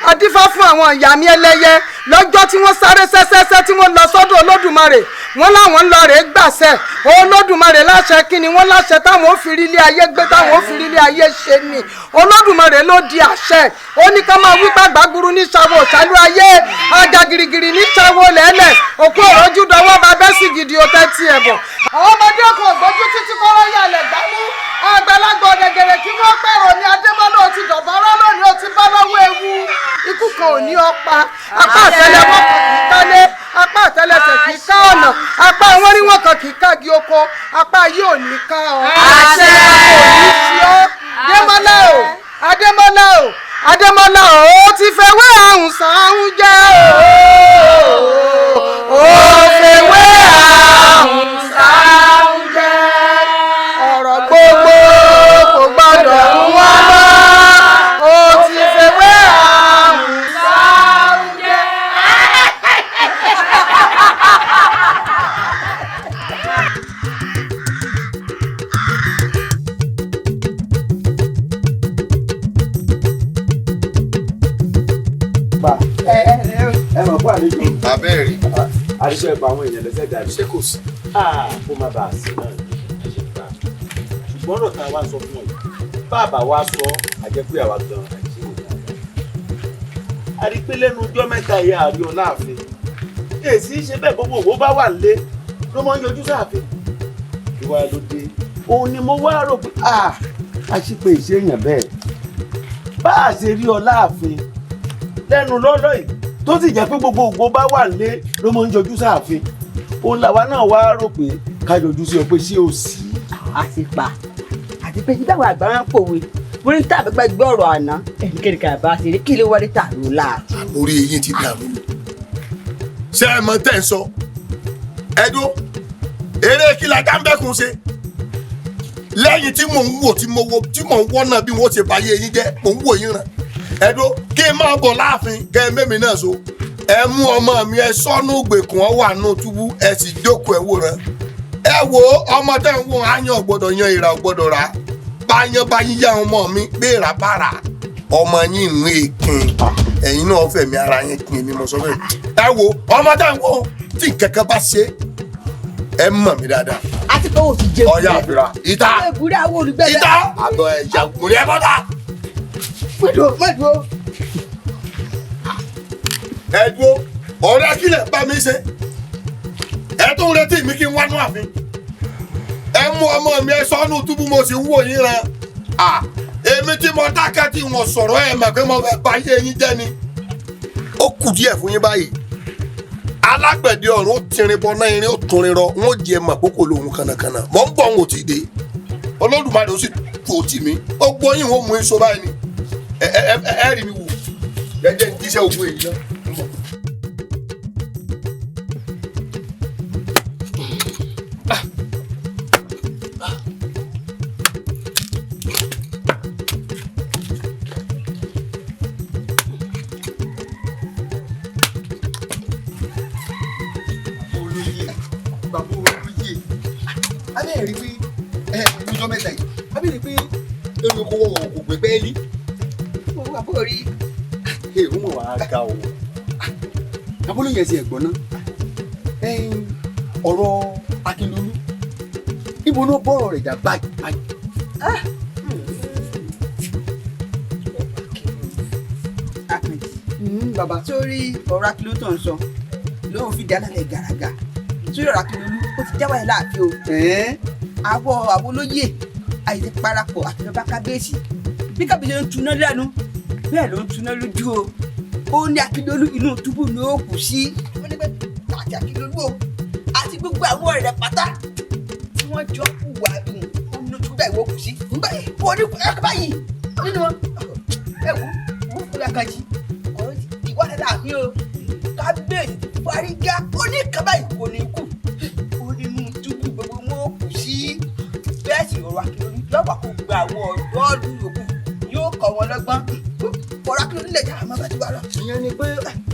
adífá fún àwọn ìyá mi ẹlẹ́yẹ lọ́jọ́ tí wọ́n sáré sẹ́sẹ́sẹ́ tí wọ́n lọ sọ́dọ̀ Olódùmarè wọ́n láwọn ń lọ rèé gbàṣẹ Olódùmarè láṣẹ kí ni wọ́n láṣẹ táwọn ò fi rí ilé ayé gbé táwọn ò fi rí ilé ayé ṣe ni Olódùmarè ló di àṣẹ ó ní ká máa wí pàgbà gburu ní ṣàwọ̀ ṣàlú ayé ajá girigiri ní ṣàwọ̀ lẹ́lẹ̀ òkú òrojú dọwọ́ bá bẹ́ sí gidi ó tẹ́ tí ẹ̀ bọ̀. àwọn ọmọdé kò gbójú títí kọ́rọ́ yàlẹ̀ gbámú àgbàlagbà ọ̀dẹ̀gẹ̀rẹ̀ kí wọ́n pẹ̀rọ ní Adébọ́lá ó ti dọ̀bọ̀rọ̀ lónìí ó ti bá lọ́wọ́ ewu ikú kan ò ní ọ̀pá apá àtẹ́lẹwọ́ kan kì í kálé apá àtẹ́lẹsẹ̀ kì í ká ọ̀nà apá àwọn oríwọ̀n kan kì í kági oko apá yìí ò ní ká ọ. àṣẹ kò ní sí ọ Adémọ́lá o Adémọ́lá o Adémọ́lá o ó ti fẹ́wé àrùn sàrùn jẹ́ o ó fẹ́wé àrùn sàrùn jẹ́ ọ̀rọ̀ gbogbo kò gbọ́dọ̀ mú wá mọ́ ó ti fẹ́wé àrùn sàrùn jẹ́. ẹ mọ̀ fún àlejò. abẹ́rẹ́. àdìsọ ẹ̀pọ̀ àwọn èèyàn lẹ́sẹ̀ dàbí. ṣé kò sí. kó má bàa sí náà ẹ ṣe gbà. ṣùgbọ́n ọ̀rọ̀ tá a wá sọ fún ọ yìí bàbá wa sọ àjẹpẹ́ àwa gan àìsí òkè àgbà. a rí pé lẹ́nu ọjọ́ mẹ́ta ìyá àrí ọláàfin èsì ṣe bẹ́ẹ̀ gbogbo òwò bá wà lé ló máa ń yọjú sáàfin. ìwà ló dé òun ni mo wá rò pé a ṣe pé ìṣèyàn bẹ́ẹ̀ bá a ṣe rí ọláàfin lẹ́nu lọ́lọ́ yìí tó sì jẹ́ pé gbogbo ògbó bá wà lé ló máa ń yọjú sáàfin òun làwa náà wá rò pé ká yọjú sí ọ pé ṣé o sí. àtìpà àti pé tí báwọn àgbà máa ń pòwe wọ́n ní tàbí gbàgbé ọ̀rọ̀ àná ẹnikẹ́ni kan bá ṣe rí kí ló wọlé tààrọ̀ láàtì. orí eyín ti dàrú ṣé ẹ mọ tẹ́ ń sọ ẹdún eré kí la Gámbẹ́kùn ṣe lẹ́yìn tí mò ń wò tí mò ń wọ́nà bí wọ́n ṣe báyé yín jẹ́ mò ń wò yín ràn ẹdún kí n máa bọ̀ láàfin kẹ́ ẹ mẹ́mi náà so ẹ mú ọmọ mi ẹ sọ́nù gbèkùn ọ wà nù túbú ẹ sì jókòó ẹ wòran ẹ wo ọmọ tẹ́ ń wò áyàn gbọ́dọ̀ yan ìrà gbọ́dọ̀ rà báyán báyín yá ọmọ mi béèrà bára ọmọ yín ń èkìn ẹ̀yin náà fẹ̀mí ara yín kin èmi mọ̀ sọ bẹ́ẹ̀ ẹ wo ọmọ tẹ́ ń wò tí kẹ̀kẹ́ bá ṣe ẹ mọ̀ mí dáadáa. a ti pé o ti jẹ ọyá àfìrà ìta ìta àbọ̀ ẹ̀yà kùnrin ẹ̀ bọ́ta. mọ̀dúró. ẹ dúró ọ̀rẹ́ kílẹ̀ bá mi ṣe ẹ tún retí mi kí n wá nú àfin ẹ mú ọmọ mi ẹ sọ́nù túbú mo sì ń wò yín ran èmi tí mo dákẹ́ tí wọ́n sọ̀rọ̀ ẹ̀ mọ̀ pé mo fẹ́ bá yé yín jẹ́ ni ó kù díẹ̀ fún yín báyìí alágbẹ̀dẹ ọ̀run ó tirin bọ náà irin ó tunrin rọ wọn ò jẹ mọ̀ àkókò lòun kànàkànà mọ̀ ń bọ̀ ń ò tí ì dé Olódùmarè ó sì tó tì mí ó gbọ́ yín wọ́n mú iṣó báyìí ni ẹ rí mi wò jẹ́jẹ́ ń jíṣẹ́ ogun èyí náà. abẹ́rẹ́ rí pé ẹ̀ẹ́dúnjọ́ mẹ́ta yìí abẹ́rẹ́ pé èrò oko wọn kò gbé pẹ́ẹ́lí. mo wà bó rí. èrò mọ̀ wá ga o. abúlé yẹn ti ẹ̀gbọ́n náà ọ̀rọ̀ Akíndolú ibo ló bọ́rọ̀ rẹ̀ dà báyìí. bàbá sórí ọ̀rọ̀ Akíndolú tó ń sọ lóun fi dá lálẹ́ gàràgà sórí ọ̀rọ̀ Akíndolú ó ti jáwọ́ ẹ̀ láàfin o. àwọ̀ àwọn olóyè àìsí parapọ̀ àti bàbá kábíyèsí bí kábíyèsí ń tuná lẹ́nu bẹ́ẹ̀ ló ń tuná lójú o. ó ní Akíndolú inú túbú ni ó kù sí. ó ní pé àti Akíndolú o àti gbogbo àwọn ọ̀rẹ́ pátá tí wọ́n jọ kù wá dùn ó ní túbú báyìí wọ́n kù sí. nígbà yìí wọ́n ní ẹ̀ka báyìí nínú ẹ̀ wọ́n fúnra kájí ọ̀rọ̀ ìwádìí láàfin o kábíyèsí fárígá ó ní kaba ìkò ní kù ó nínú túbú gbogbo wọn ó kù sí. bẹ́ẹ̀ sì ọ̀rọ̀ Akíndolú lọ́wọ́ kó gba àwọn ọ̀dọ́ ọdún yòókù yóò kọ́ wọn lọ́gbọ́n ọ̀rọ̀ Akíndolú lè jà àmọ́ bá ti wá lọ. ìyẹn ni pé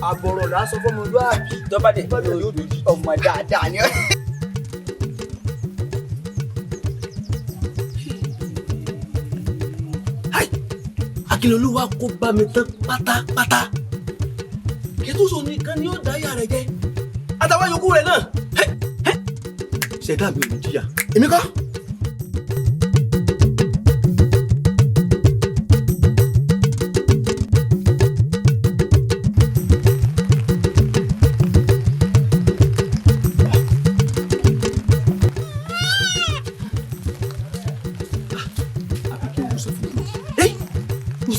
àbọ̀rọ̀ là á sọ fún ọmọlúwàbí tọ́ba dẹ̀ yóò dojú ọmọ dáadáa ni. Akíndolú wa kó bá mi tán pátápátá kẹtùsọ nìkan ni yóò dá ìyá rẹ jẹ àtàwọn yòókù rẹ náà ìṣẹ̀dá mi ò ní jìyà. èmi kọ́.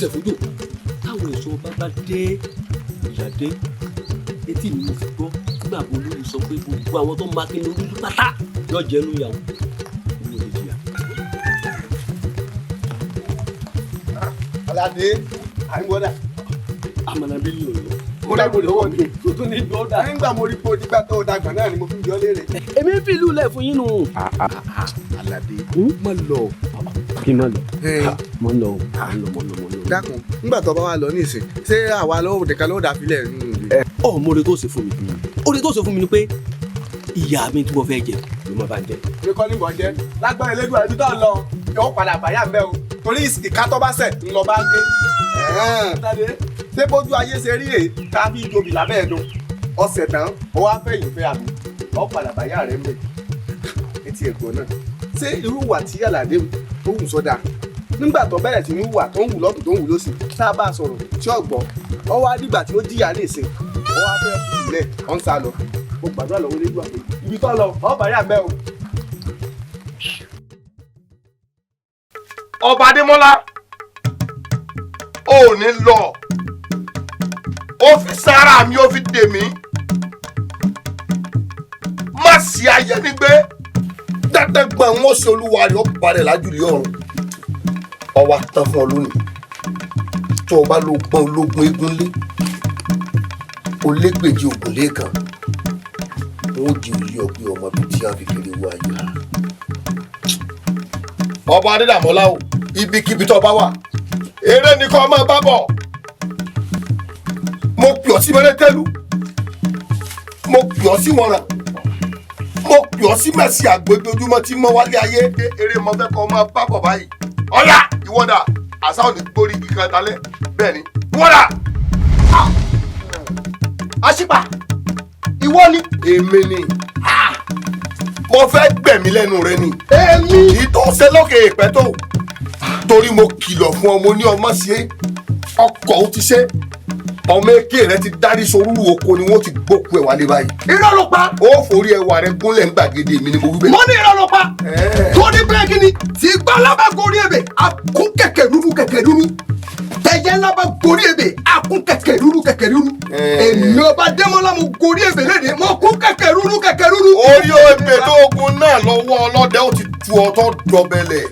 Ṣẹ̀fúdò táwọn ẹ̀ṣọ́ bá dé ìyá dé etí mi mo fi gbọ́ nígbà wo lórí sọ pé gbogbo àwọn tó máa kéde olójú pátá yóò jẹ́ inú ìyàwó inú ilé jìyà. Aládé àìwọ́dà. Àmàlà bí yìí lọ. Mo dá gbòdì ọwọ́ mi. Tó tún ní ìjọ́dá. Nígbà mo rí pé onígbà tó dàgbà náà ni mo fi ń jọ léèrè. Èmi ń fi ìlú lẹ̀ fún yín nù. Aládé má lọ. Kí n má lọ. Mo lọ. Dákun nígbà tó bá wà lọ nísìn ṣé àwa lọ́wọ́ nìkan ló dà fílẹ̀ nínú ìlú. Mo oore tó ṣe fún mi. Oore tó ṣe fún mi ni pé ìyá mi tí mo fẹ́ jẹ ló máa bá ń jẹ. Mi kọ́ ní mọ̀ jẹ́ lágbára Elédùà ibi tó ń lọ yóò padà bàyà ń bẹ́ o torí ìka tó bá sẹ̀ ń lọ bá ń gé. Ṣé bójú ayé ṣe rí èyí ká fi jobi lábẹ́ ẹ̀dùn ọ̀sẹ̀ tán ó wá fẹ̀yìn fẹ́ àmì ó padà bàyà rẹ̀ ń bẹ̀. Etí ẹ̀gbọ́n náà ṣé irú wà tí Àlàdé ó wù sọ́dà nígbà tó bẹ̀rẹ̀ sí ní wà tó ń wù lọ́tún tó ń wù lọ́sì tá a bá a sọ̀rọ̀ tí ó gbọ́ ọ wá dìgbà tí ó jìyà lè sìn ọ wá fẹ́ fi ìlẹ̀ ọ̀ ń sá lọ mo gbàdúrà lọ́wọ́ Elédùà pé ibi tó lọ ọ bàyà bẹ́ o. Ọba Adémọ́lá ò ní lọ ó fi sára mi ó fi dè mí má sí ayé ní gbé dẹ́gbẹ̀gbọ̀n wọn ṣe olúwa rẹ̀ ó balẹ̀ lájúlé ọ̀run ọwọ́ tán fún ọ lónìí tó o bá lo gbọ́n ológun eégún lé o légbèjì ògùn lẹ́ẹ̀kan wọn ò di òye ọgbẹ́ ọmọ bíi tí a fi kiri wọ ayé. Ọba Adédàmọ́lá o ibikíbi tó bá wà eré ni kò máa bá bọ̀ mo pè ọ́ sí mẹ́rẹ́tẹ́lú mo pè ọ́ sí wọ̀nràn mo pè ọ́ sí mẹ́sì àgbójoojúmọ́ tí mo wálé ayé eré mo fẹ́ kọ́ máa bá bọ̀ báyìí ọ̀yá ìwọ́dà àṣà ò ní gbórí kíkan dalẹ̀ bẹ́ẹ̀ ni ìwọ́dà. Àṣìpà ìwọ ni. Èmi ni mo fẹ́ gbẹ̀mí lẹ́nu rẹ ni. Èmi. ìtòsẹ́ lókè ìpẹ́ tó torí mo kìlọ̀ fún ọmọ ní ọmọ sí ọkọ̀ ó ti ṣe ọmọ èké rẹ ti dárí sorúrú oko ni wọ́n ti gbókù ẹ̀ wálé báyìí. Irọ́ ló pa. Ó forí ẹwà rẹ gúnlẹ̀ ń gbàgede mi ni mo wí bẹ́ẹ̀. Mo ní irọ́ ló pa. Tó ní bẹ́ẹ̀ kí ni tí gbọ́ lábá gorí ebè akún kẹ̀kẹ́ rúru kẹ̀kẹ́ rúru tẹ̀yẹ́ lábá gorí ebè akún kẹ̀kẹ́ rúru kẹ̀kẹ́ rúru. Èmi Ọba Adémọ́lá mo gorí ebè léde mo kún kẹ̀kẹ́ rúru kẹ̀kẹ́ rúru. Orí ebè tó ogun náà lọ́wọ́ ọlọ́dẹ ó ti tu ọtọ́ dọ̀bẹ̀lẹ̀.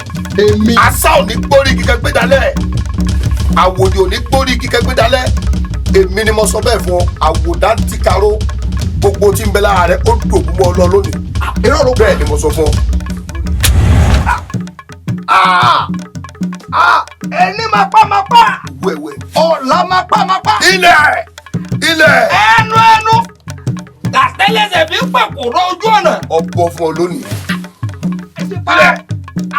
Èmi. Àṣà ò ní gbórí kíkẹ́ gbé dalẹ̀ àwòdì ò ní gbórí kíkẹ́ gbé dalẹ̀ èmi ni mo sọ bẹ́ẹ̀ fún ọ àwòdà ti karó gbogbo tí ń bẹ lára rẹ ó dògún mọ́ ọ lọ lónìí. Irọ́ ló bẹ́ẹ̀ ni mo sọ fún ọ. Ẹni máa pa wẹ̀wẹ̀ ọ̀la máa pa. ilẹ̀ ẹnu làtẹ́lẹsẹ̀ fi ń pàkúrọ̀ ojú ọ̀nà. ọ̀bọ fún ọ lónìí.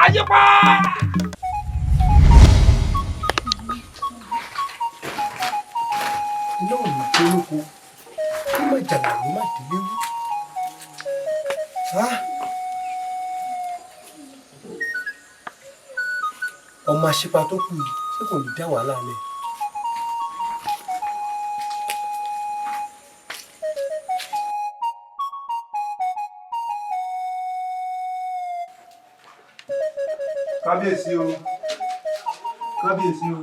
Àyípa. iná ò ní tó lóko kó má jàgbá ló má délé wú. ọmọ àṣepa tó kù yìí ṣé kò ní dá wàhálà lẹ̀. kábíyèsí o kábíyèsí o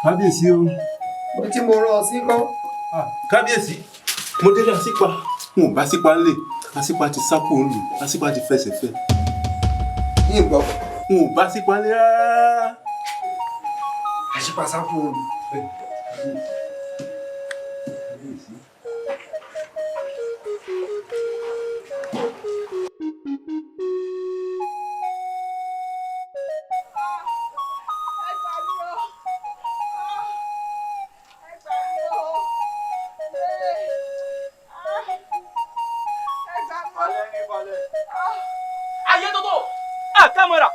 kábíyèsí o. mo tí mo rán ọ sí kọ́. kábíyèsí mo délé àsípa n ò bá sípa ńlẹ̀ àsípa ti sápò ńlù àsípa ti fẹsẹ̀ fẹ́. yìnbọn. n ò bá sípa ńlẹ̀ rárá. àṣìpà sápò ńlù.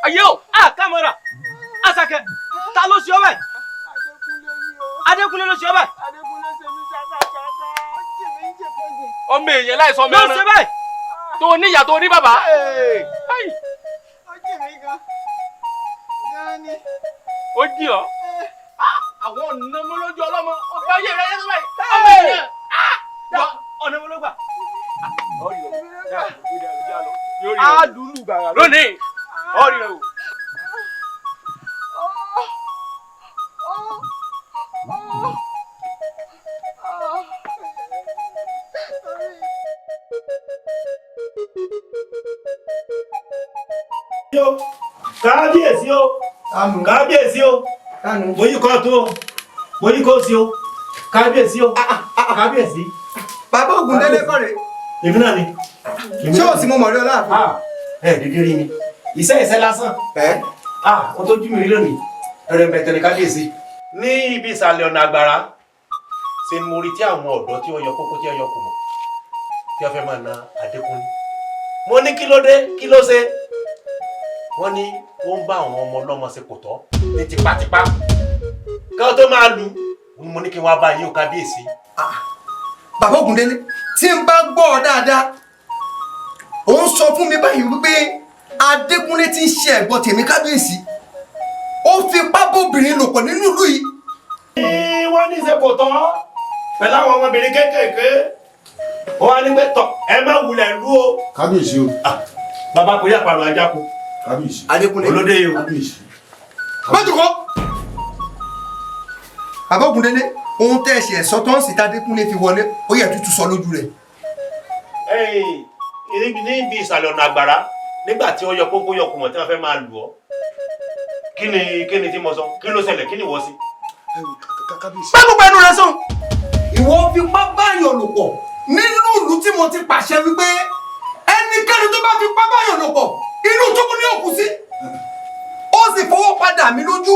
ayé o kámẹ́rà Àṣàkẹ́ ta ló ṣe ọ bẹ́ẹ̀ Adékúnlé ló ṣe ọ bẹ́ẹ̀ ọmọ èèyàn láìsọ mẹ́rin ló ṣe bẹ́ẹ̀ tó ní ìyá tó ní bàbá. ó jí ọ. àwọn ọ̀nà mọ́lójú ọlọ́mọ ọgbà ayé rẹ̀ yẹn báyìí. ọmọ èèyàn ọ̀nà mọ́lógbà. á lùlù gbàrà lónìí. ọ̀rì rẹ̀ o. kábíyèsí o kábíyèsí o bóyí kọ́ tó bóyí kọ́ sí o kábíyèsí o kábíyèsí. bàbá Ògúndélé kọ́ rè. èmi náà ni. ṣé o sì mọ mọ̀rí ọlá àfọ. ẹ dídí rí ni iṣẹ́ lásán. o tó jú mi rí lónìí ẹ̀rẹ̀ bẹ̀tẹ̀ ní kábíyèsí. ní ibi ìsàlẹ̀ ọ̀nà àgbàrá ṣe ni mo rí tí àwọn ọ̀dọ́ tí wọ́n yọ kókó tí wọ́n yọ kùmọ̀ tí wọ́n fẹ́ máa na Adékúnlé. mo ní kí ló dé kí ló ṣe wọ́n ní ó ń bá àwọn ọmọ ọlọ́mọ ṣe kò tọ́ ní tipátipá káwọn tó máa lù ú mo ní kí wọ́n bá yín o kábíyèsí. bàbá Ògúndélé tí n bá gbọ́ ọ dáadáa ò ń sọ fún mi báyìí wípé Adékúnlé tí ń ṣe ẹ̀gbọ́n tèmi kábíyèsí ó fipá bóbìnrin lò pọ̀ nínú ìlú yìí. wọ́n ní ṣe kò tọ́ pẹ̀lú àwọn ọmọbìnrin kéékèèké wọ́n á ní pé tọ̀ ẹ má wulẹ̀ lú o. kábíyèsí o. bàbá kò yá pàrọ̀ ajá kù. kábíyèsí. Adékúnlé olóde yìí o. kábíyèsí. mọ́tòkọ́ bàbá Ògúndélé ohun tẹ́ ẹ ṣe ẹ̀sọ́ tó ń sì tádékúnlé fi wọlé ó yẹ tútù sọ lójú rẹ̀. ní ibi ìsàlẹ̀ ọ̀nà àgbàrá nígbà tí ó yọ kókó yọ kùmọ̀ tí wọ́n fẹ́ máa lù ọ́ kí ni tí mo sọ kí ló ṣẹlẹ̀ kí ni ìwọ sí. bá gbogbo ẹnu rẹ sùn. ìwọ fipá báyọ̀ lò pọ̀ nínú ìlú tí mo ti pàṣẹ wípé ẹnikẹ́ni tó bá fipá báyọ̀ lò pọ̀ inú túbú ní òkú sí. ó sì fọwọ́ padà mí lójú.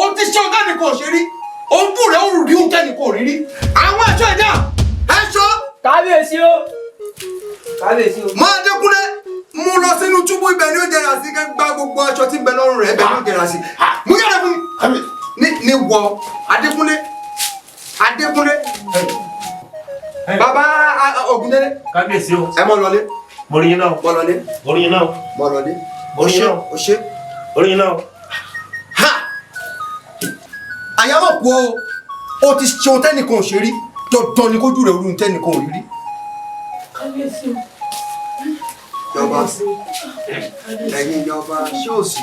ó ti ṣe ọ̀gá nìkan ṣe rí ojú rẹ̀ ó rí oúnjẹ nìkan rí rí. àwọn ẹ̀ṣọ́ ẹ̀dá ẹ̀ṣọ́. kábíyèsí o kábíyèsí o. máa Adékúnlé mú lọ sínú túbú ibẹ̀ ni ó jẹrà sí gbá gbogbo aṣọ tí ń bẹ lọ́rùn rẹ̀ ibẹ̀ ni ó jẹrà sí. mú yàrá fún mi ní wọ Adékúnlé bàbá Ògúndélé. kábíyèsí o. ẹ mọ lọlé. mo rí yín náà. mọ lọlé. mo rí yín náà. mọ lọlé. mo rí yín náà. o ṣe. mo rí yín náà. àyàwó kú o ti ṣe ohun tẹ́nìkan ò ṣe rí dandan ni kójú rẹ̀ orí ohun tẹ́nìkan ò rí rí. kábíyèsí o. Yọba ẹ̀yin yọba ṣé ò sí.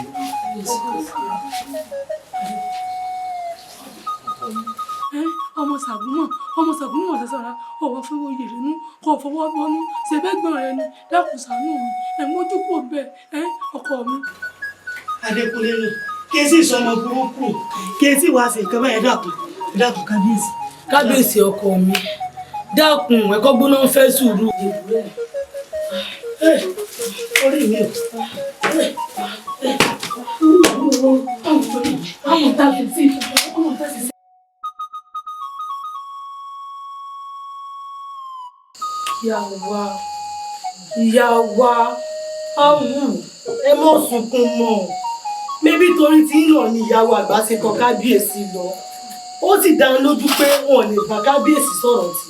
ọmọ Ṣàgúnmọ̀ lọ́sọ̀rọ̀ ọwọ́ fún oyè rẹ̀ nú kò fọwọ́ bọ́nú ṣẹ̀bẹ́gbọ̀n rẹ̀ ni dákun ṣàánú mi ẹ̀ mójú kò bẹ́ẹ̀ ọkọ mi. Adékúnlé lò kí ẹ sì sọ ọmọ burúkú kí ẹ sì wá sí nǹkan báyẹn dákun kábíyèsí. kábíyèsí ọkọ mi dákun ẹ̀kọ́ gbóná ń fẹ́ sùúrù. orí mi ò. ìyá wa awù ẹ mọ̀ sunkún mọ́ mébí torí tí ń lọ ní ìyàwó àgbà ṣe tọ kábíyèsí lọ ó sì dá lójú pé wọn ò lè bá kábíyèsí sọ̀rọ̀ tì.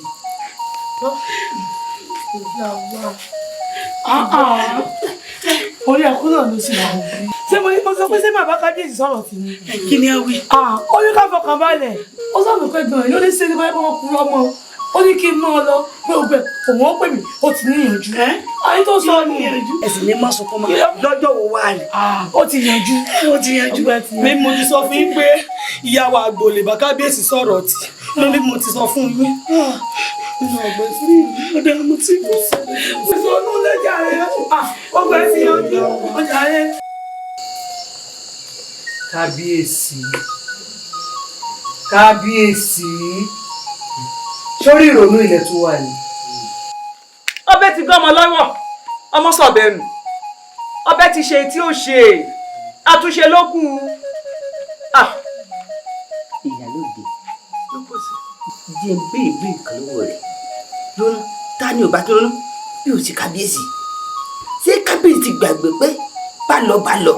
orí àkúrò ló sì wà wọ́n. ṣé mo sọ pé ṣé bàbá kábíyèsí sọ̀rọ̀ tì ní. kí ni ẹ wí. ó ní ká fọkàn balẹ̀ ó sọ̀rọ̀ pé gbọ̀n ló ní sí ẹni báyìí wọ́n kúrò ọmọ ó ní kí n mọ́ ọ lọ pé òun ó pè mí ó ti níyànjú. ayé tó sọ ni ẹ̀sìn ní má sunkún mọ́ lọ́jọ́ wo wá ni. ó ti yanjú. mi mo ti sọ fún yín pé ìyàwó àgbò lè bá kábíyèsí sọ̀rọ̀ tì lórí mo ti sọ fún yín. nínú ọgbẹ́ sí ọdẹ mo ti kú sí. mo sọ ọdún lẹ́jà rẹ̀ ọgbẹ́ ti yanjú ọjà rẹ̀. kábíyèsí sórí ìrònú ilẹ̀ tó wà ní. ọbẹ̀ ti gbọ́ ọmọ lọ́wọ́ ọmọ sọ̀bẹ̀nù ọbẹ̀ ti ṣe tí ó ṣe àtúnṣe ló kù. ìyálóde díẹ̀ béèbé nǹkan lọ́wọ́ rẹ̀ lónà ta ni ò bá tó lónà bí ò sí kábíyèsí ṣé kábíyèsí ti gbàgbé pé bá lọ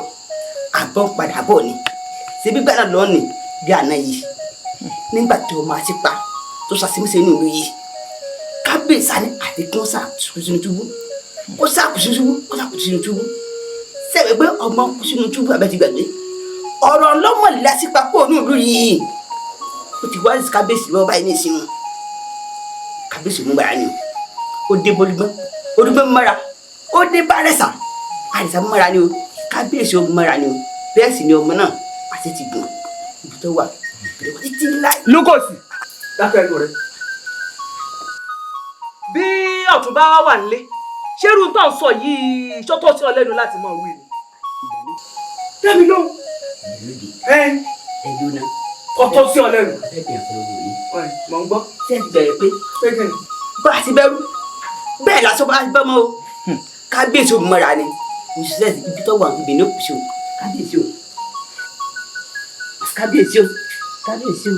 àbọ̀ padà bọ̀ ni ṣé bí gbàdá lọ ni bí àná yìí nígbà tó máa ti pa tó ṣàṣìmíṣe inú ìlú yìí kábíyèsí ni àti kí wọ́n sàkóso sínú túbú ó sàkóso sínú túbú sẹ́wẹ̀ pé ọmọ kú sínú túbú àbẹ́tí gbàgbé ọ̀rọ̀ ọlọ́mọ lásìkò àpò ònú ìlú yìí ó ti wá kábíyèsí lọ́wọ́ báyìí ní ìsinmi kábíyèsí mú bàrà ni ó dé bolúgbọ́n mọ́ra ó dé bárẹ̀sà àrẹ̀sà mọ́ra ni o kábíyèsí ogun mọ́ra ni o bẹ́ẹ̀ sì ni ọmọ náà àti ti gùn ibi tó wà títí láì. lukosi dákẹ́ ẹnu rẹ bí ọ̀túnba wà nílé ṣérú tó ń sọ yìí ṣọ́tọ̀ sí ọ lẹ́nu láti mọ̀ wí ni. tẹ́mi lóhùn ẹ̀dùn náà kọ́tọ́ sí ọ lẹ́nu. mọ̀ ń gbọ́ ṣé ẹ ti bẹ̀rẹ̀ pé bá a ti bẹ̀rù bẹ́ẹ̀ lásán bá a ti bẹ́ mọ́ o kábíyèsí ogun mọ́ra ni òṣìṣẹ́ ibi tó wà níbi ní òkùnṣe o kábíyèsí o kábíyèsí o kábíyèsí o.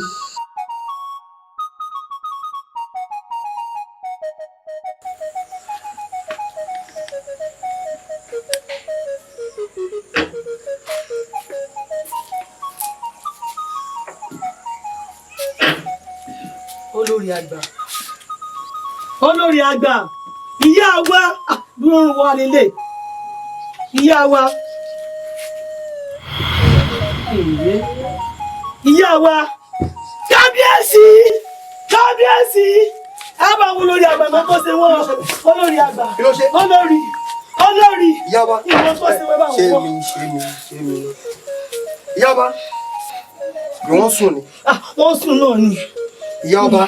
olórí àgbà ìyá wa dúró wà lélẹ̀ ìyá wa kábíyèsí ẹ bá wọn olórí àgbà mọ́ kó ṣe wọ́n olórí àgbà olórí ìyá wa ìwọ́n kó ṣe wọ́n bá wọn wọ́n. ṣé mi ìyá wa bí wọ́n sùn ni. wọ́n sùn náà ni. ìyá ọba.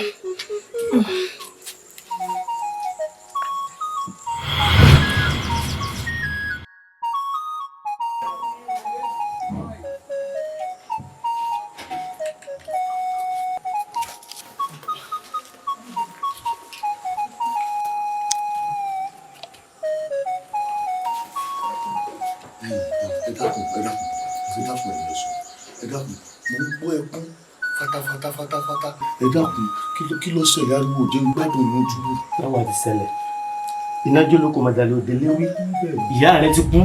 ẹ dákun kí ló ṣẹlẹ̀ ariwo jẹ́ gbádùn inú túbú. láwọn àti ṣẹlẹ̀ ìnájọ́ ló kọ́ màdàlẹ́ òde léwí ìyá rẹ ti kú.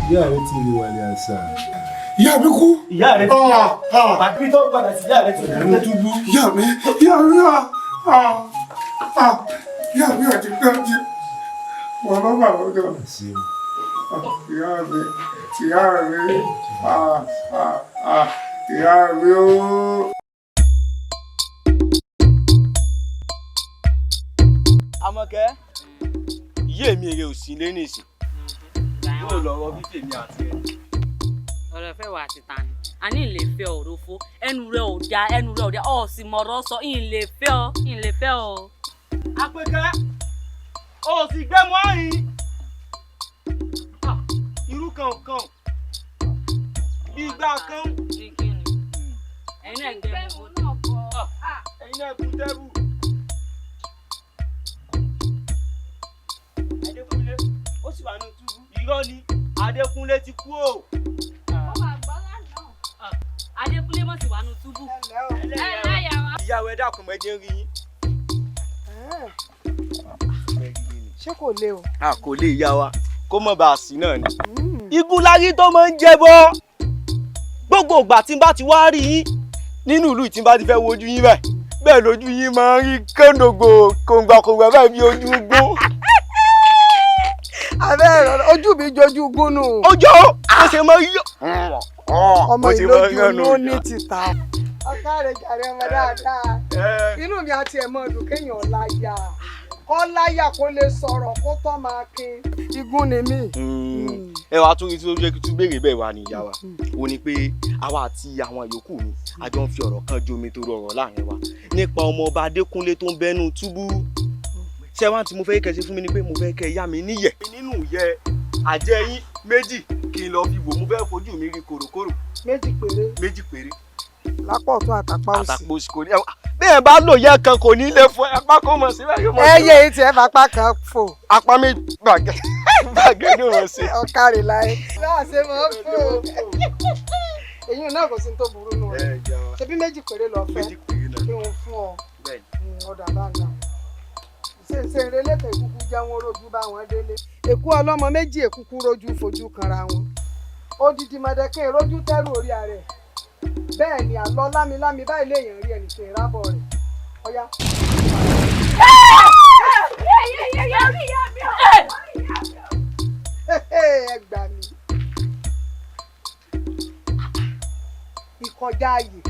ìyá rẹ ti rí wàlẹ̀ àṣà. ìyá mi kú. ìyá rẹ ti kú. àbí tó padà sí ìyá rẹ ti kú. túbú. ìyá mi àti gbẹ́jì wọn bá bà lọ́dọ̀. ìyá mi ooo. Àmọ̀kẹ́ ìyé mi èrè òsì lé ní ìsìn yóò lọ́rọ̀ bí tèmi àti ẹ̀. ọ̀rọ̀ fẹ́ wà àti tani a ní ìlè fẹ́ ọ̀rọ̀ fó ẹnu rẹ ò dá ọ̀ sì mọ̀rọ̀ sọ ìlè fẹ́ ọ. Àpèkẹ́ o sì gbé mọ́ yìí irú kan ìgbà kan. ẹ̀yin náà gbé mọ́ ẹ̀yin náà kú tẹ́rù. Adékúnlé ó sì wà ní túbú. Irọ́ ni Adékúnlé ti kú o. Adékúnlé mọ̀ sí wà ní túbú. Ìyàwó ẹ dákun mẹ́jẹ ń rí yín. ṣé kò le o. Kò lè yá wa kó mọ̀ bá a sí náà ni. Igun láyé tó máa ń jẹ bọ́. Gbogbo ìgbà tí n bá ti wá rí yín nínú ìlú tí n bá ti fẹ́ wojú yín bẹ́ẹ̀ lójú yín máa ń rí kóńdògbò kòǹgbàkòǹgbà báyìí bí ojú gbó. abẹ́ ẹ̀rọ ojú mi jojú gúnnù. ojú ó ṣe máa yọ. ọmọ ìlójú ló ní títà. ọ̀ká rẹ̀ jàre ọmọ dáadáa. inú mi àti ẹ̀mọ́ ọdún kéèyàn láyà kó láyà kó lè sọ̀rọ̀ kó tọ́ máa kín igun ni mí. ẹ wàá tún rí tí ó jẹ́ kí tún béèrè bẹ́ẹ̀ wá ní ìyá wa ó ní pé àwa àti àwọn yòókù mi a jọ ń fi ọ̀rọ̀ kan jomi tó rọrọ̀ láàrin wa nípa ọmọ ọba Adékúnlé tó ń bẹ́nu túbú. ṣé wá tí mo fẹ́ kẹ́ ṣe fún mi ni pé mo fẹ́ kẹ́ yá mi níyẹ̀ nínú ìyẹ́ àjẹyìn méjì kí n lọ fi wò mo fẹ́ fojú mi rí kòròkòrò. méjì péré. lápá ọ̀tún àtàpá òsì. àtàpá òsì kò ní bẹ́ẹ̀ bá lò yẹ kan kò ní lè fọ apá kó mọ̀ sí báyìí. ẹyẹ yìí tiẹ̀ fapá kan fò. apá mi gbàgẹ́ ní òun ṣe. ọ̀kárì láyé. náà ṣe máa ń fò. èyí náà kò sí tó burú nù rẹ̀. ṣebí méjì péré lọ fẹ́ kí wọ́n fún ọ. ọ̀dà bá ń nà. ṣe ìrẹ́lẹ́kẹ̀ ìkúkú jẹ́ wọn rojú bá wọn délé. èkú ọlọ́mọ méjì èkúkú rojú fojú kanra wọn. odidi mọ̀dẹ́kẹ́ rojú tẹ́rù orí ààrẹ. bẹ́ẹ̀ ni àlọ́ lámilámi báyìí léèyàn rí ẹnìkan ìrábọ̀ rẹ̀ ọ̀yá. kọjá ààyè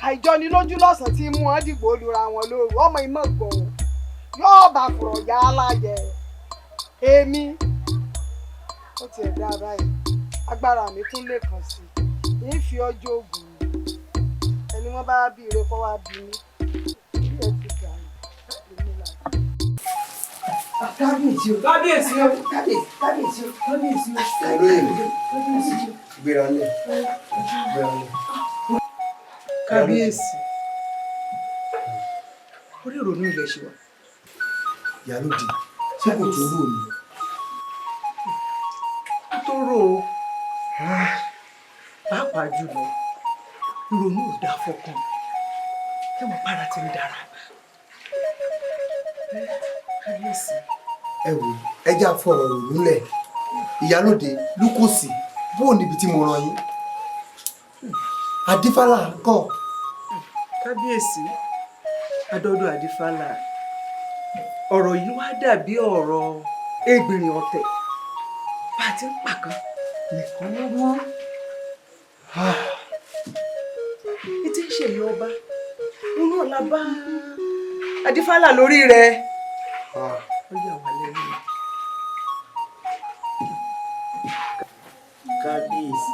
àìjọ ni lójú lọ́sàn-án tí mú wọn dìgbò lura wọn lóru ọmọ ìmọ̀ gbọ̀n yóò bá fọ̀rọ̀ yá láyẹ èmi ó tiẹ̀ dá báyìí agbára mi tún lè kàn sí i ń fi ọjọ́ ògùn ẹni wọ́n bá bí ire kọ́ wá bí mi ilé ẹ̀ ti gà èmi là. kábíyèsí o kábíyèsí o kábíyèsí o kábíyèsí o kábíyèsí o gbéra lẹ gbéra lẹ. kábíyèsí orí ìrònú ilẹ̀ ṣe wá. ìyálòdì ṣé kò tó rò ní. tó rò ó pàápàá jùlọ ìrònú ò dáa fọkàn ẹ mọ para ti ń dára. kábíyèsí. ẹ wò ẹjẹ àfọ̀rọ̀ rònú lẹ̀ ìyálòdì lúkòsì bóò níbi tí mo rán yín adífálà kọ. kábíyèsí adọ́dọ̀ adífálà ọ̀rọ̀ yìí wá dàbí ọ̀rọ̀ ẹgbìnrin ọ̀tẹ̀ bá a ti ń pàkan nìkan ló wọ́n. ètí ń ṣèlú ọba òun náà la bá adífálà lórí rẹ̀ ó yà wá lẹ́nu. kábíyèsí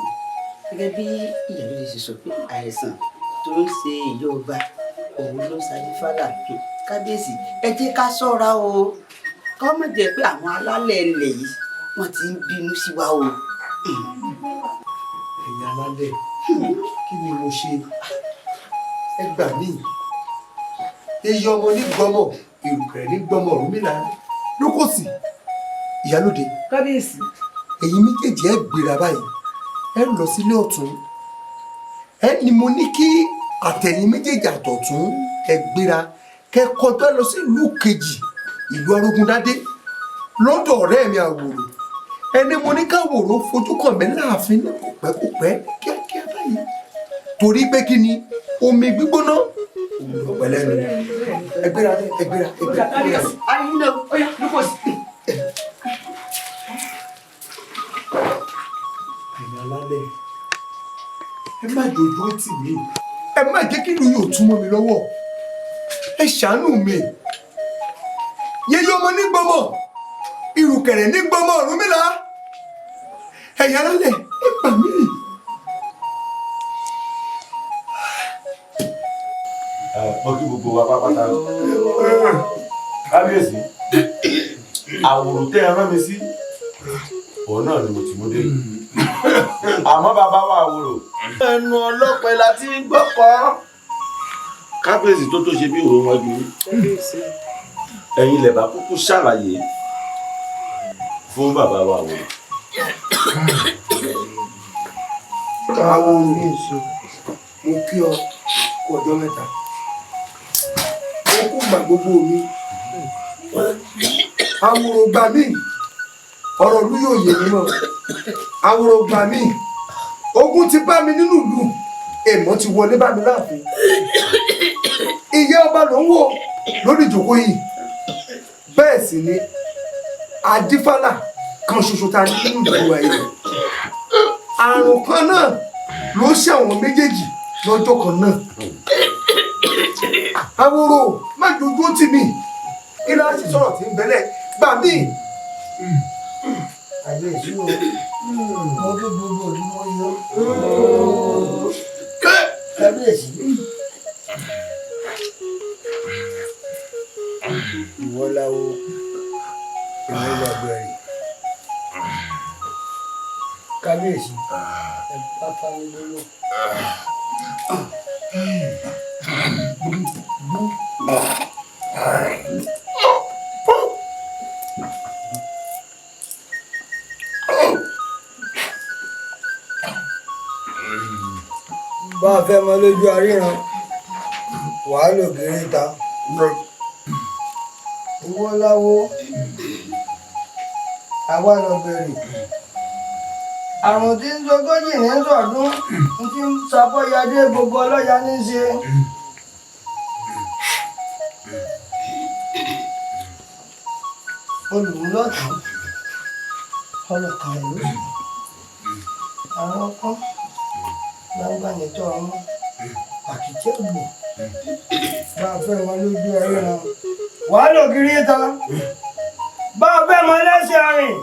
gẹ́gẹ́ bí ìyàlóye ṣe sọ pé àìsàn tó ń ṣe ìjọba òun ló ṣàdífálà tó kábíyèsí ẹ jẹ́ ká ṣọ́ra o kọ́ mọ̀ jẹ́ pé àwọn alálẹ̀ ilẹ̀ yìí wọ́n ti ń bínú sí wa o. ẹ̀yin alálẹ̀ kí ni mo ṣe ẹ gbà mí èyí ọmọ ní gbọmọ èrùkẹ̀rẹ̀ ní gbọmọ Ọ̀rúnmìlà lókòsì ìyálòde kábíyèsí ẹ̀yin méjèèjì ẹ gbéra báyìí ẹ lọ sílé ọ̀tún ẹ ní mo ní kí àtẹ̀yìn méjèèjì àtọ̀tún ẹ gbéra kẹ kọjá lọ sí ìlú kejì ìlú Arógundádé lọ́dọ̀ ọ̀rẹ́ mi Àwòrò ẹni mo ní káwòrò fojú kàn mí láàfin ní kòpẹ́kòpẹ́ kíákíá báyìí torí pé kí ni omi gbígbóná pẹ̀lẹ́ ni ẹgbẹ́ra ẹgbẹ́ra ẹgbẹ́ra. ayé náà ó yá lóko sí. ẹ̀yin alálẹ̀ ẹ má dojú tì mí ẹ má jẹ́ kí ìlú yóò tún mọ́ mi lọ́wọ́ ẹ ṣàánú mi yẹyẹ ọmọ ní gbọmọ ìrùkẹ̀rẹ̀ ní gbọmọ Ọ̀rúnmìlà ẹ̀yin alálẹ̀ ẹ gbà mí. mo kí gbogbo wa pápátá kábíyèsí Àwòrò tẹ́ ẹ rán mi sí òun náà ni mo ti mú dé àmọ́ bàbá wa Àwòrò ẹnu ọlọ́pẹ la ti ń gbọ́kọ́ kábíyèsí tó ṣe bí òun wájú ẹ̀yin lè bá kúkú ṣàlàyé fún bàbá wa Àwòrò. àwọn omi èso mo kí ọ kú ọjọ́ mẹ́ta mo kú gbà gbogbo mi. Àwòrò gbà mí ọ̀rọ̀ ìlú yóò yé mi mọ́ Àwòrò gbà mí ogun ti bá mi nínú ìlú èèmọ̀ ti wọlé bá mi láàfin ìyá ọba ló ń wò lórí ìjókòó yìí bẹ́ẹ̀ sì ni adífálà kan ṣoṣo ta ní nínú ìlú ayé rẹ̀ àrùn kan náà ló ṣe àwọn méjèèjì lọ́jọ́ kan náà Àwòrò má dojú tì mí ilé àti sọ̀rọ̀ tí ń bẹ́lẹ̀ gbà mí. àyè ìṣúná mo kí gbogbo òdìmọ̀ yọ. kábíyèsí ìwọ láwo ìwọ lágbẹ̀rẹ̀ kábíyèsí ẹ bá fáwọn lọ́wọ́. bá a fẹ́ mọ lójú aríran wàá lò kéré ta owó láwo àwa lọ bẹ̀rẹ̀ àrùn tí ń sọgọ́jì ní sọ̀dún ń ti ń sapọ́yadé gbogbo ọlọ́yà ní í ṣe. olùmúlọ́tàn ọlọ́kàn ìlú àwọn kan gbangba nìtọ́ ọmọ àkìtì ògbò bá a fẹ́ wọn lójú ẹ̀rí ran wàá lò kiri ta bá a fẹ́ wọn lẹ́sẹ̀ rìn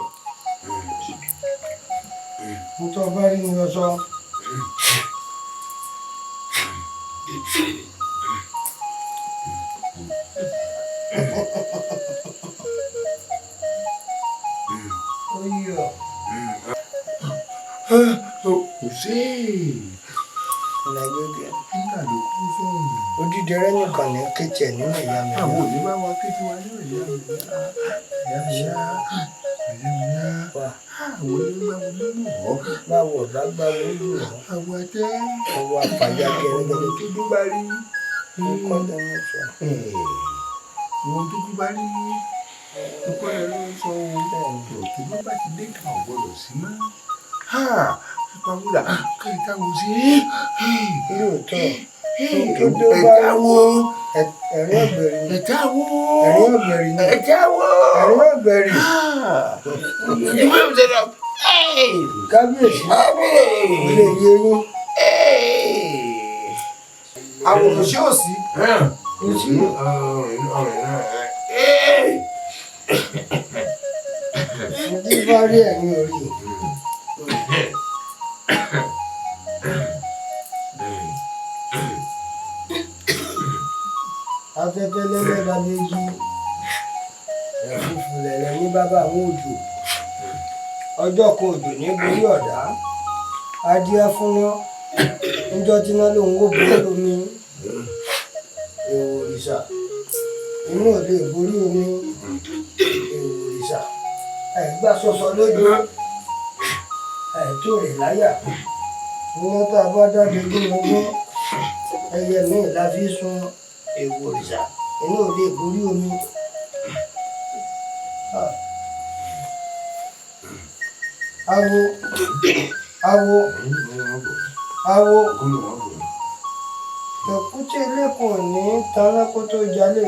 nítorí bá rí mi lọ sọ. Kò sí ìlàgbẹ́gẹ́ nígbà ló kú sóhun. Odídẹrẹ́ nìkan ní kéjì ẹ̀ nínú ìyá mi. Àwọn òní bá wa kéjì wa nínú ìyá mi. Ìyá mi yá. Ìyá mi yá. Àwọn onígbà wo ló mú ọ? Báwo ọ̀gá gbá wo lù ọ́? Àwọn ẹ̀jẹ̀. Ọwọ́ àfàyà gẹ̀rẹ́gẹ̀rẹ́ tó dún bá rí. Ó kọ́ lẹ́nu sọ. Ìwọ̀n tó dún bá rí. Ọkọ rẹ̀ ló ń sọ ohun bẹ́ẹ̀. Òkè ló bá ti dé kan ọ̀gbọ́dọ̀ sí mọ́. Pàmùlà kẹta wo sí. Lóòótọ́ ẹ̀ka wo ẹ̀rín ọ̀gbẹ̀rì ni. Ẹ̀ka wo ẹ̀rín ọ̀gbẹ̀rì ni. ẹ̀ka wo ẹ̀rín ọ̀gbẹ̀rì. ìwé ìṣẹ̀lẹ̀ kábíyèsí ilé iye yín. àwòrán ṣé ò sí. Mo ti bá rí ẹ̀rín orí. Afẹ́fẹ́ lẹ́lẹ́dàá méjì ẹ̀fúfú lẹ̀lẹ̀ ní bàbá àwọn òjò ọjọ́ kan òjò ní borí ọ̀dá adìẹ fúnná níjọ́ tí iná lòun ó borí omi èèwọ̀ òrìṣà inú ò lè borí omi èèwọ̀ òrìṣà àìgbà sọsọ lójú àìtó rẹ̀ láyà iná tá a bá dáde gbóngbóng ẹyẹ míì la fi sun èèwọ̀ òrìṣà inú ò lè borí omi. Awo awo awo ẹ̀kúté lẹ́kùn ní tanákó tó jalè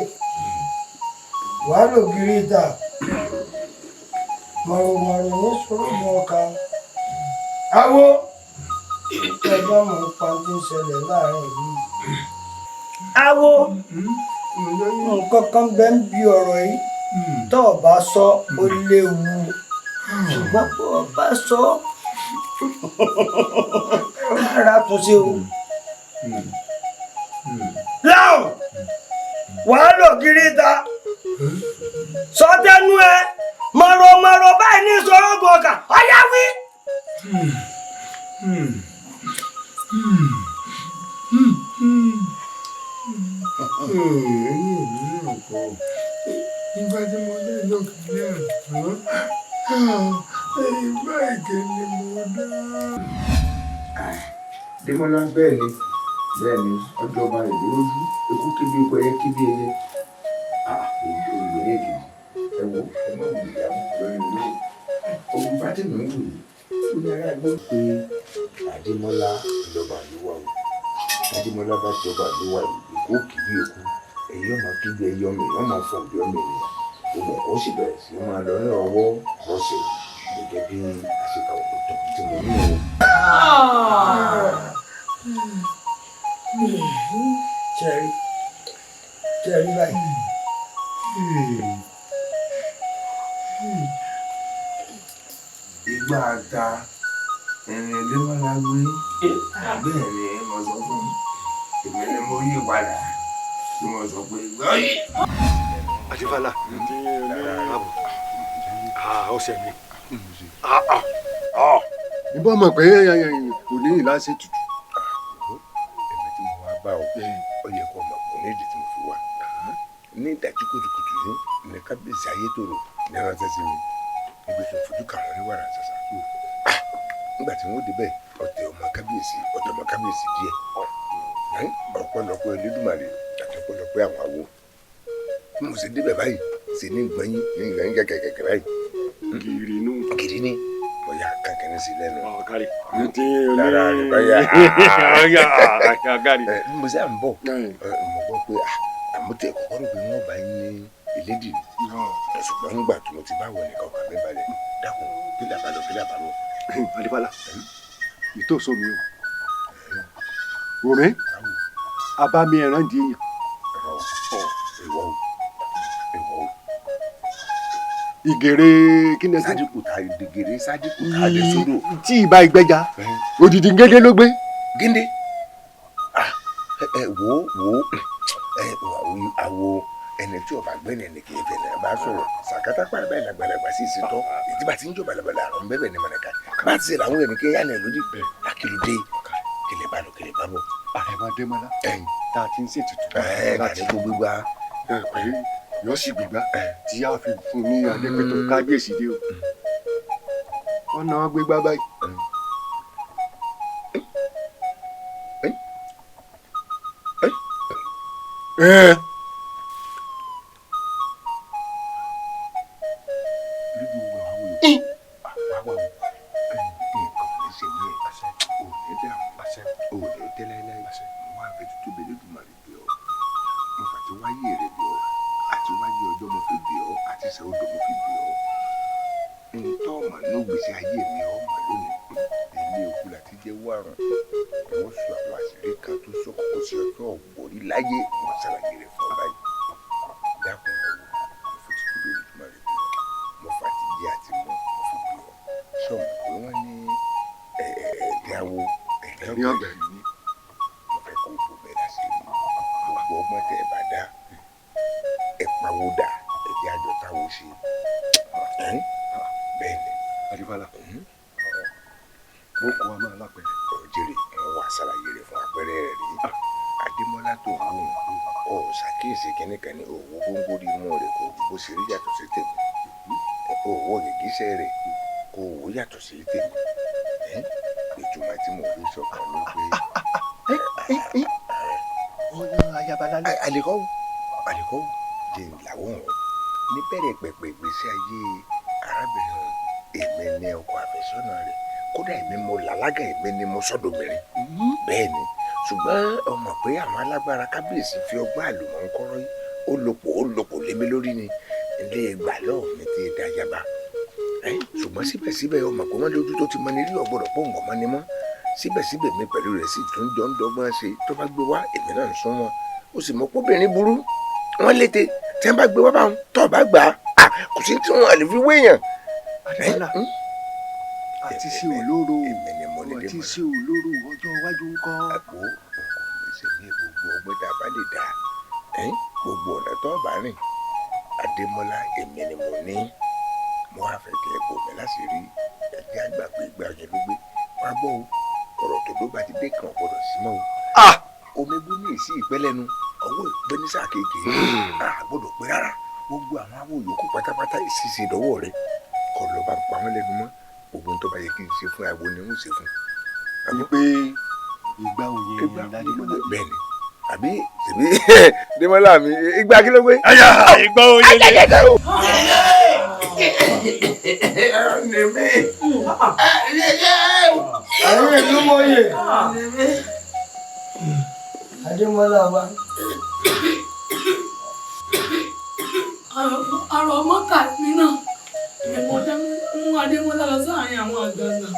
wàá lò gírí ta mọ̀rọ̀mọ̀rọ̀ ní sọ́rọ̀mọ̀ ọ̀ka awo ẹgbẹ́ mọ̀ nípa tí ń ṣẹlẹ̀ láàrin yìí. Awo nǹkan kan bẹ́ẹ̀ ń bi ọ̀rọ̀ yìí tó o bá sọ ó léwu ṣùgbọ́n bó o bá sọ ara tún ṣe o. Láò wàá lò kiri ta sọtẹnu ẹ mọ̀rọ̀mọ̀rọ̀ báyìí ní sọ̀rọ̀ gbọ̀ngà ọ̀yá wí. Ìgbà tí mo lé lókè ìgbà ìké ni mo dá. Démọ́lá bẹ́ẹ̀ ni ọjọ́ ọba rẹ̀ lójú ekú kébi ikú ẹyẹ kébi ẹyẹ olùgbé èdè ẹ wo ẹ má wù ìyá lórí ìlú ogun bá tẹ̀mí ń wù yìí ó ní ará gbọ́ pé Adémọ́lá ìjọba ló wà o Adémọ́lá bá jọba ló wà yìí èkó kìí èkó ẹ̀yọ́ máa kébi ẹyẹ ọmọ èèyàn máa fọ̀ bí ọmọ ènìyàn òun ẹ̀kọ́ sì bẹ̀rẹ̀ sí máa lọ ní ọwọ́ rọ́ṣẹ̀ gẹ́gẹ́ bí àṣekà òkúta tí mo ní o. Tẹ̀rí báyìí. Ìgbà ta ẹ̀rìn Démọ́lá gbé bẹ́ẹ̀ ni mo sọ fún èmi ni mo yí padà tí mo sọ pé gbọ́ yìí. Adéfálà ọ̀sẹ̀ mi ìbọn mọ̀ pé kò ní ìlà ṣe tutù. Èmi tí mo wá bá ọ ọ yẹ kó mọ̀ kò ní ìdí tí mo fi wá ní ìdájí kùtùkùtù yìí ní kábíyèsí ayétòrò ní ránṣẹ́ sí mi níbi tó fojú kà wọ́n ní wàrà ṣàṣà. Nígbà tí wọ́n débẹ̀ ọ̀tẹ̀ ọmọ kábíyèsí díẹ̀ ọ̀pọ̀lọpọ̀ Elédùmarè àti ọ̀pọ̀lọpọ̀ àwọn àwo bí mo ṣe débẹ̀ báyìí ṣe ní gbọ̀nyìn kẹ̀kẹ̀kẹ̀ báyìí. Gìrì ni mo yà kankan sí lẹ́nu. Lára rẹ̀ báyà. Bí mo ṣe à ń bọ̀ mo gbọ́ pé àmútẹ̀ kọ́kọ́ rò pé wọ́n bá yín ní ìlédì ṣùgbọ́n nígbà tí mo ti bá wọ nìkan kan mi balẹ̀ dákun kí làbálọ̀. Adéfálà ìtò sómi o òmí abami ẹran di èèyàn. ìgèrè kí ni ẹ sọ. sádìkù ta ìgèrè sádìkù ta lè sódò. tí ìbá ìgbẹ́ja òdìdí gédé ló gbé. gédé wo àwo ẹni tí ọba gbẹ́ni ẹni kì í fẹ́ náà bá sọ̀rọ̀ sàkátà pàrọ̀ báyìí lágbàlagbà sí ìsìntọ́ ìdíbà tí ń jọ balabala àrùn bẹ́ẹ̀ ní mọ̀nàká bá ti ṣe làwọn ẹni kí yánà lódì àkìlódé kìlẹ̀ bá lọ kìlẹ̀ bá bọ̀. àrẹ̀mọ Adémọ́lá tá a ti ń ṣètùtù láti kó gbígbá yóò sì gbígbá tí a fi fún ní adépẹ́tọ̀ kábíyèsí dé o ọ̀nà gbígbá báyìí. sọ́dọ̀mìrin bẹ́ẹ̀ ni ṣùgbọ́n ọmọ pé àwọn alágbára kábíyèsí fi ọgbọ́n àlùmọ̀ǹkọ́rọ́ ó lòpò lémi lórí ni ilé ìgbà náà mi ti dájàba ṣùgbọ́n síbẹ̀síbẹ̀ ọmọ pé wọ́n lójú tó ti mọ ní rí ọ̀gbọ́dọ̀ pọ̀ ǹgọ̀ mọ́ ni mọ́ síbẹ̀síbẹ̀ mi pẹ̀lú rẹ̀ sì tún jọ ń dọ́gbọ́n ṣe tó bá gbé wá èmi náà ń sún wọn ó sì mọ̀ pé obìnrin burú wọ́n lété tí wọ́n bá gbé wá báwọn tó bá gbà á kò sí tí wọ́n lè fi wéèyàn. àti sí olóró àti sí olóró ọjọ́ iwájú ń kọ́. àpò ìṣe ní gbogbo ọgbẹ́ tá a bá lè dá gbogbo ọ̀nà tó bá rìn Adémọ́lá èmi ni mo ní mo wá fẹ́ kí ẹ bò mí láṣìírí ẹ̀jẹ̀ àgbà pé ìgbà ọ̀yẹ́ ló gbé wá gbọ́ o ọ̀rọ̀ tó ló bá ti dé kan gbọ́dọ̀ sí mọ́ o. omi bú ní ìsí ìpẹ́lẹ́nu ọwọ́ ìpẹ́ ní sáà kéèké gbọ́dọ̀ pé rárá gbogbo àwọn awo yòókù pátápátá ìṣiṣẹ́ ìdánwò rẹ kọ́ ló bá pa wọ́n lẹ́nu mọ́ gbogbo tó bá yẹ kí n ṣe fún àwo ni wọ́n ṣe fún. àbí pé ìgbà òye Adémọ́lá bẹ́ẹ̀ ni àbí tèmi Démọ́lá mi ìgbà kí ló gbé. àyà ìgbà òye ni. àwọn ìlú mọ̀ye Adémọ́lá wa. àrò mọ́tà mi náà mú Adémọ́lá lọ sáàárín àwọn àgbààgbà.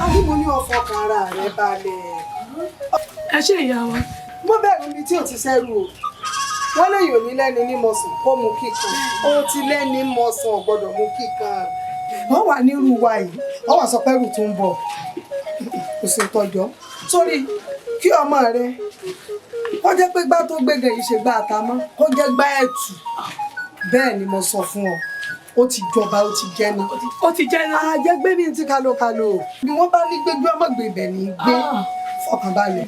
Adémọ́ ní ọ̀fọ̀ kan ara rẹ̀ balẹ̀. ẹ ṣe ìyá wa. mo bẹ̀rù mi tí ò ti sẹ́rù o wọ́n lè yòó ní lẹ́ni ní mọ̀sán kó mú kíkan ó ti lẹ́ni mọ̀sán gbọ́dọ̀ mú kíkan wọ́n wà nírú wa yìí wọ́n wà sọ pẹ́rù tó ń bọ̀ kò sí tọjọ́ sórí kí ọmọ rẹ kó jẹ́ pé gbá tó gbégẹ̀ yìí ṣe gbá àtàmọ́ kó jẹ́ gbá ẹ̀tù bẹ́ẹ̀ ni mo sọ fún ọ ó ti jọba ó ti jẹ́nu. ó ti jẹ́nu. àjẹgbé bíi ti kalokalo ni wọ́n bá ní gbégbé ọmọ gbèbẹ̀ ní gbé fọkànbalẹ̀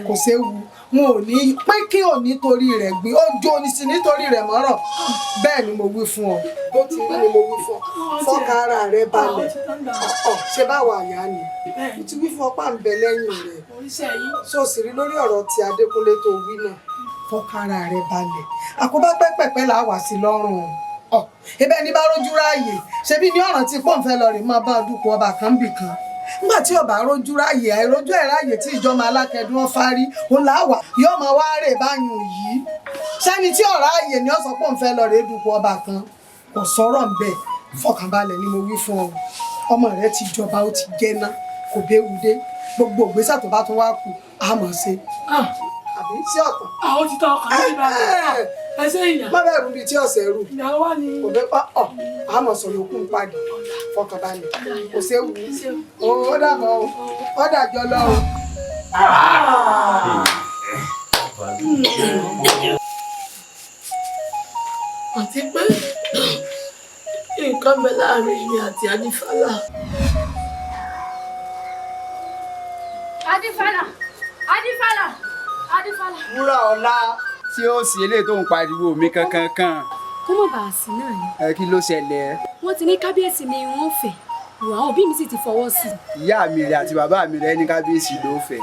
kò séwu wọn ò ní pé kí ò nítorí rẹ̀ gbé ó jó ní sí nítorí rẹ̀ mọ́rọ̀ bẹ́ẹ̀ ni mo wí fún ọ bó ti rí ni mo wí fún ọ fọkàn ara rẹ balẹ̀ ṣe báwa àyà ni mo ti wí fún ọpá ń bẹ lẹ́yìn rẹ̀ sóòsì rí lórí ọ̀rọ̀ ti Adékúnlé tó wí náà fọkàn ara rẹ balẹ̀ àkóbá pẹ́pẹ́pẹ́ là á wà sí lọ́rùn ebe ní bá rójú ráàyè ṣebí ní ọ̀ràn tí pọ́ǹfẹ́ lọ rè máa bá dúpọ̀ ọba kan bì kan nígbà tí ọba rójú ráàyè àìrójú ẹ̀ ráàyè tí ìjọba alákẹ́dùn wọn fárí òun làwà yóò máa wá rè báyùn yìí sẹ́ni tí ọ̀rá àyè ni ọ̀sán pọ́ǹfẹ́ lọ rè dúpọ̀ ọba kan kò sọ̀rọ̀ ń bẹ̀ fọkànbalẹ̀ ni mo wí fún ọ ọmọ rẹ ti jọba ó ti jẹ́ná kò béwu dé gbogbo ìgbésẹ̀ tó bá tún wá kù a mọ̀ ṣe. àbí sí ọ̀tàn. àwọn ti tọ́ ọkàn nígbà rẹ̀ ẹsẹ̀ ìyá. má bẹ̀rù bíi tí ọ̀sẹ̀ rù. ìyàwó wa ni. kò fẹ́ ọ̀ a mọ̀ sọ yòókù ń pàdé fọkànbalẹ̀ kò séwu ó dàbọ̀ ó dàjọ́ lọ o. àti pé nǹkan bẹ láàrin mi àti Adífálà. Adífálà Adífálà Adífálà. wúrà ọlá tí ó sì eléyìí tó ń pariwo mi kankan kan. kó mọ̀ bá a sí náà ni. ẹ kí ló ṣẹlẹ̀. wọ́n ti ní kábíyèsí ni wọ́n fẹ́ wò àwọn òbí mi sì ti fọwọ́ sí i. ìyá mi rẹ àti bàbá mi rẹ ní kábíyèsí ló fẹ́.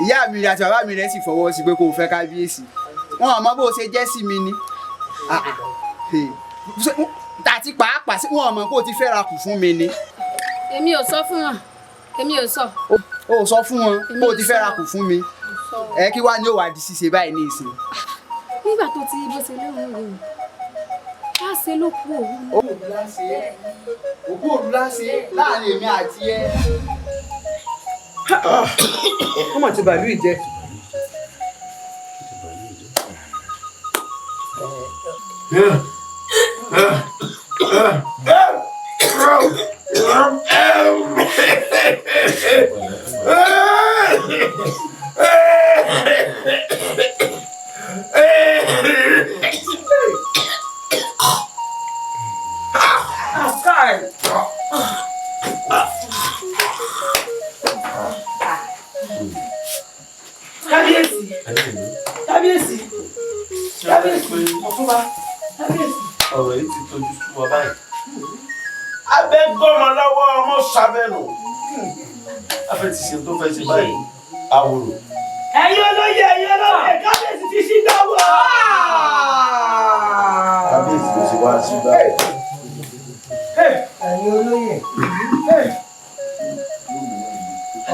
ìyá mi rẹ àti bàbá mi rẹ sì fọwọ́ sí pé kó o fẹ́ kábíyèsí. wọn àmọ́ bó o ṣe jẹ́ sí mi ni. tàti pàápàá wọn mọ̀ pé o ti fẹ́ra kù fún mi ni. èmi ò sọ fún wọn èmi ò sọ. o ò sọ fún wọn pé o ti fẹ́ra kù fún mi. ẹ kí wàá ní òwà di ṣíṣe báyìí ní ìsìn. nígbà tó ti bó ṣe léwu rè é ká ṣe ló kú òun. òkú òru láṣẹ láàrin èmi àti ẹ. ọmọ ti bàálù ìjẹ. kábíyèsí kábíyèsí kábíyèsí ọ̀túnba kábíyèsí. ọ̀rọ̀ yìí ti tojú sú wa báyìí. abẹ́ gbọ́mọ lọ́wọ́ ọmọ sábẹ́nu. afẹ́ ti ṣe tó fẹ́ ṣe báyìí. àwòrò. ẹ̀yin olóyè kábíyèsí ti ṣí dáwọ́. kábíyèsí ló ṣe wá sí báyìí. ẹ̀yin olóyè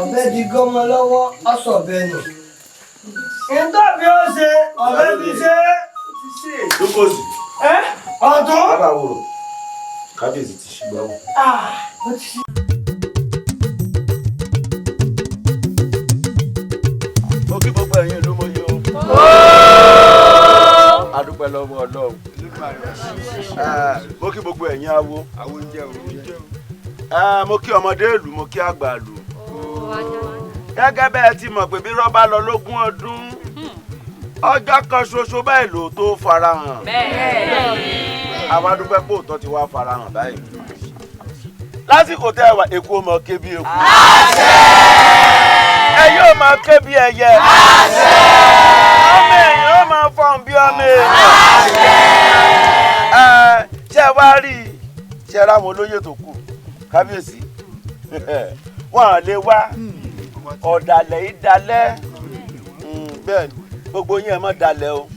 ọ̀bẹ di gọ́mọ lọ́wọ́ ọ̀sọ̀ bẹ́ẹ̀ nù. nǹkan bí ó ṣe ọ̀bẹ ti ṣe. lókòsì. ọ̀tún. bàbá àwòrò. kábíyèsí ti ṣí gbáwò. mo kí gbogbo ẹ̀yin ló mọ̀ yìí o. a dúpẹ́ lọ́wọ́ Ọlọ́run. mo kí gbogbo ẹ̀yin awo. mo kí ọmọdé ìlú mo kí àgbà ìlú. gẹ́gẹ́ bẹ́ẹ̀ ti mọ̀ pé bí rọ́bà lọ lógún ọdún ọjọ́ kan ṣoṣo báyìí ló tó farahàn. àwa dúpẹ́ pé òótọ́ ti wá farahàn báyìí. lásìkò tẹ́ ẹ wà èkó mọ ké bí eku. ẹ yóò máa ké bí ẹyẹ. ọmọ èèyàn ó máa fọhùn bí ọmọ èèyàn. ṣé ẹ wá rí i ṣe ra àwọn olóyè tó kù kábíyèsí wọn à lè wá ọ̀dàlẹ̀ yìí dalẹ̀ bẹ́ẹ̀ gbogbo yín ẹ má dalẹ̀ o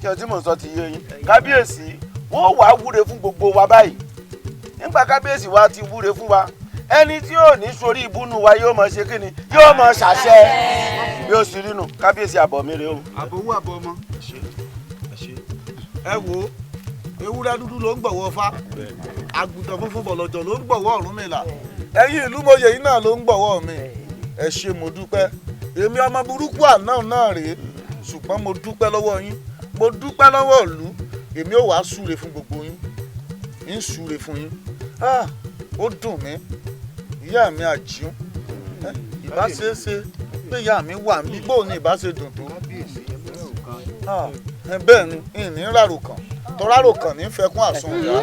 kí ọtí mò ń sọ ti yé yín kábíyèsí wọ́n wàá wúre fún gbogbo wa báyìí nígbà kábíyèsí wa ti wúre fún wa ẹni tí yóò ní sórí ìbúnú wa yóò mọ ṣe kíni yóò mọ ṣàṣẹ bí ó sì rí nù kábíyèsí àbọ̀ mi rè o. àbòwú àbọ̀ ọmọ ẹ wo ewúrẹ́ dúdú ló ń gbọ̀wọ́ fá àgùntàn funfun bọ̀lọ̀jọ̀ ló ń gbọ̀wọ́ Ọ̀rúnmìlà ẹ̀yin ìlú mòye yìí náà ló ń gbọ̀wọ́ mi ẹ ṣé mo dúpẹ́ èmi ọmọ burúkú àná náà rèé ṣùgbọ́n mo dúpẹ́ lọ́wọ́ yín mo dúpẹ́ lọ́wọ́ ìlú èmi ò wá súre fún gbogbo yín ń súre fún yín ó dùn mí ìyá mi àjíún ìbá ṣeé ṣe pé ìyá mi wà mí bóun ni ìbá ṣe dùn tó bẹ́ẹ̀ ni ìní rárò kàn tọ́rárò kàn ní fẹ́kún àsun ìyá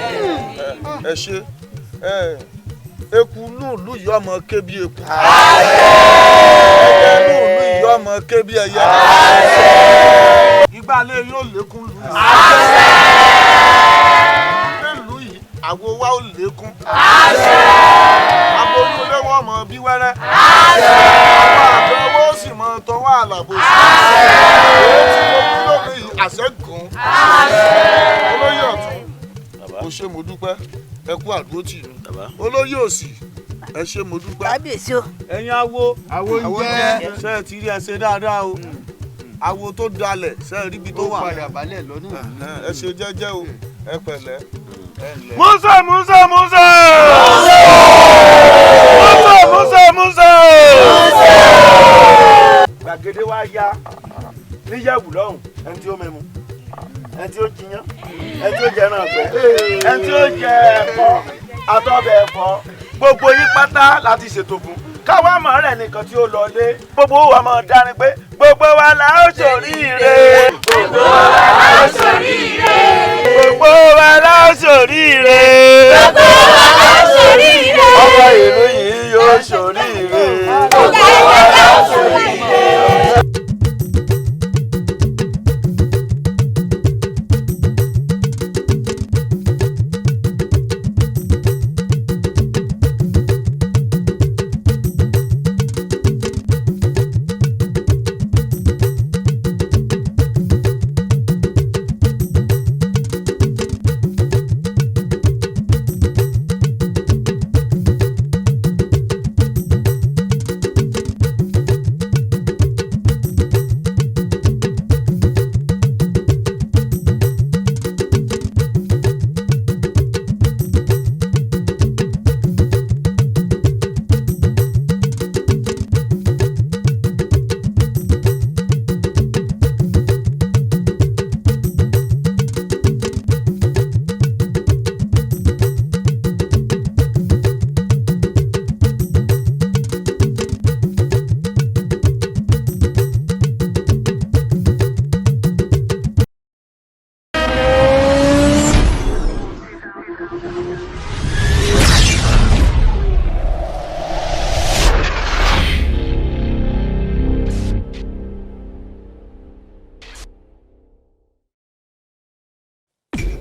ẹ ṣe eku lùlù yìí ọmọ ké bí eku ẹyẹ lùlù yìí ọmọ ké bí ẹyẹ ìgbàlẹ̀ yóò lékún lù lù yìí àwo wa ó lékún aboyún olówó ọmọ bí wẹ́rẹ́ àwọn àgbẹ̀ owó sì mọ tọwọ́ àlàbò sí èyí tí mo bí lónìí yìí àṣẹ́gun olóyè ọ̀tún kò ṣe mo dúpẹ́ ẹ kú àdúrótì mi olóyè òsì ẹ ṣe mo dúpẹ́ kábíyèsí o ẹ̀yin awo jẹ́ ṣe é ti rí ẹ ṣe dáadáa o awo tó dalẹ̀ ṣe é ríbi tó wà ẹ ṣe jẹ́jẹ́ o ẹ pẹ̀lẹ́. Musa Musa Musa Musa Musa Musa gbàgede wá yá níyẹ̀wù lọ́hùn ẹni tí ó mẹ́mu ẹni tí ó jiyàn ẹni tí ó jẹ ẹran ọ̀gbẹ́ ẹni tí ó jẹ ẹ̀fọ́ àtọ́bẹ̀ ẹ̀fọ́ gbogbo yín pátá láti ṣètò fún káwá mọ̀ rẹ̀ nìkan tí ó lọ lé gbogbo wa máa dárin pé gbogbo wa la ó ṣoríire. gbogbo wa la ó ṣoríire. gbogbo wa la ó ṣoríire. gbogbo wa la ó ṣoríire. ọmọ ìlú yìí yóò ṣoríire. gbogbo wa la ó ṣoríire.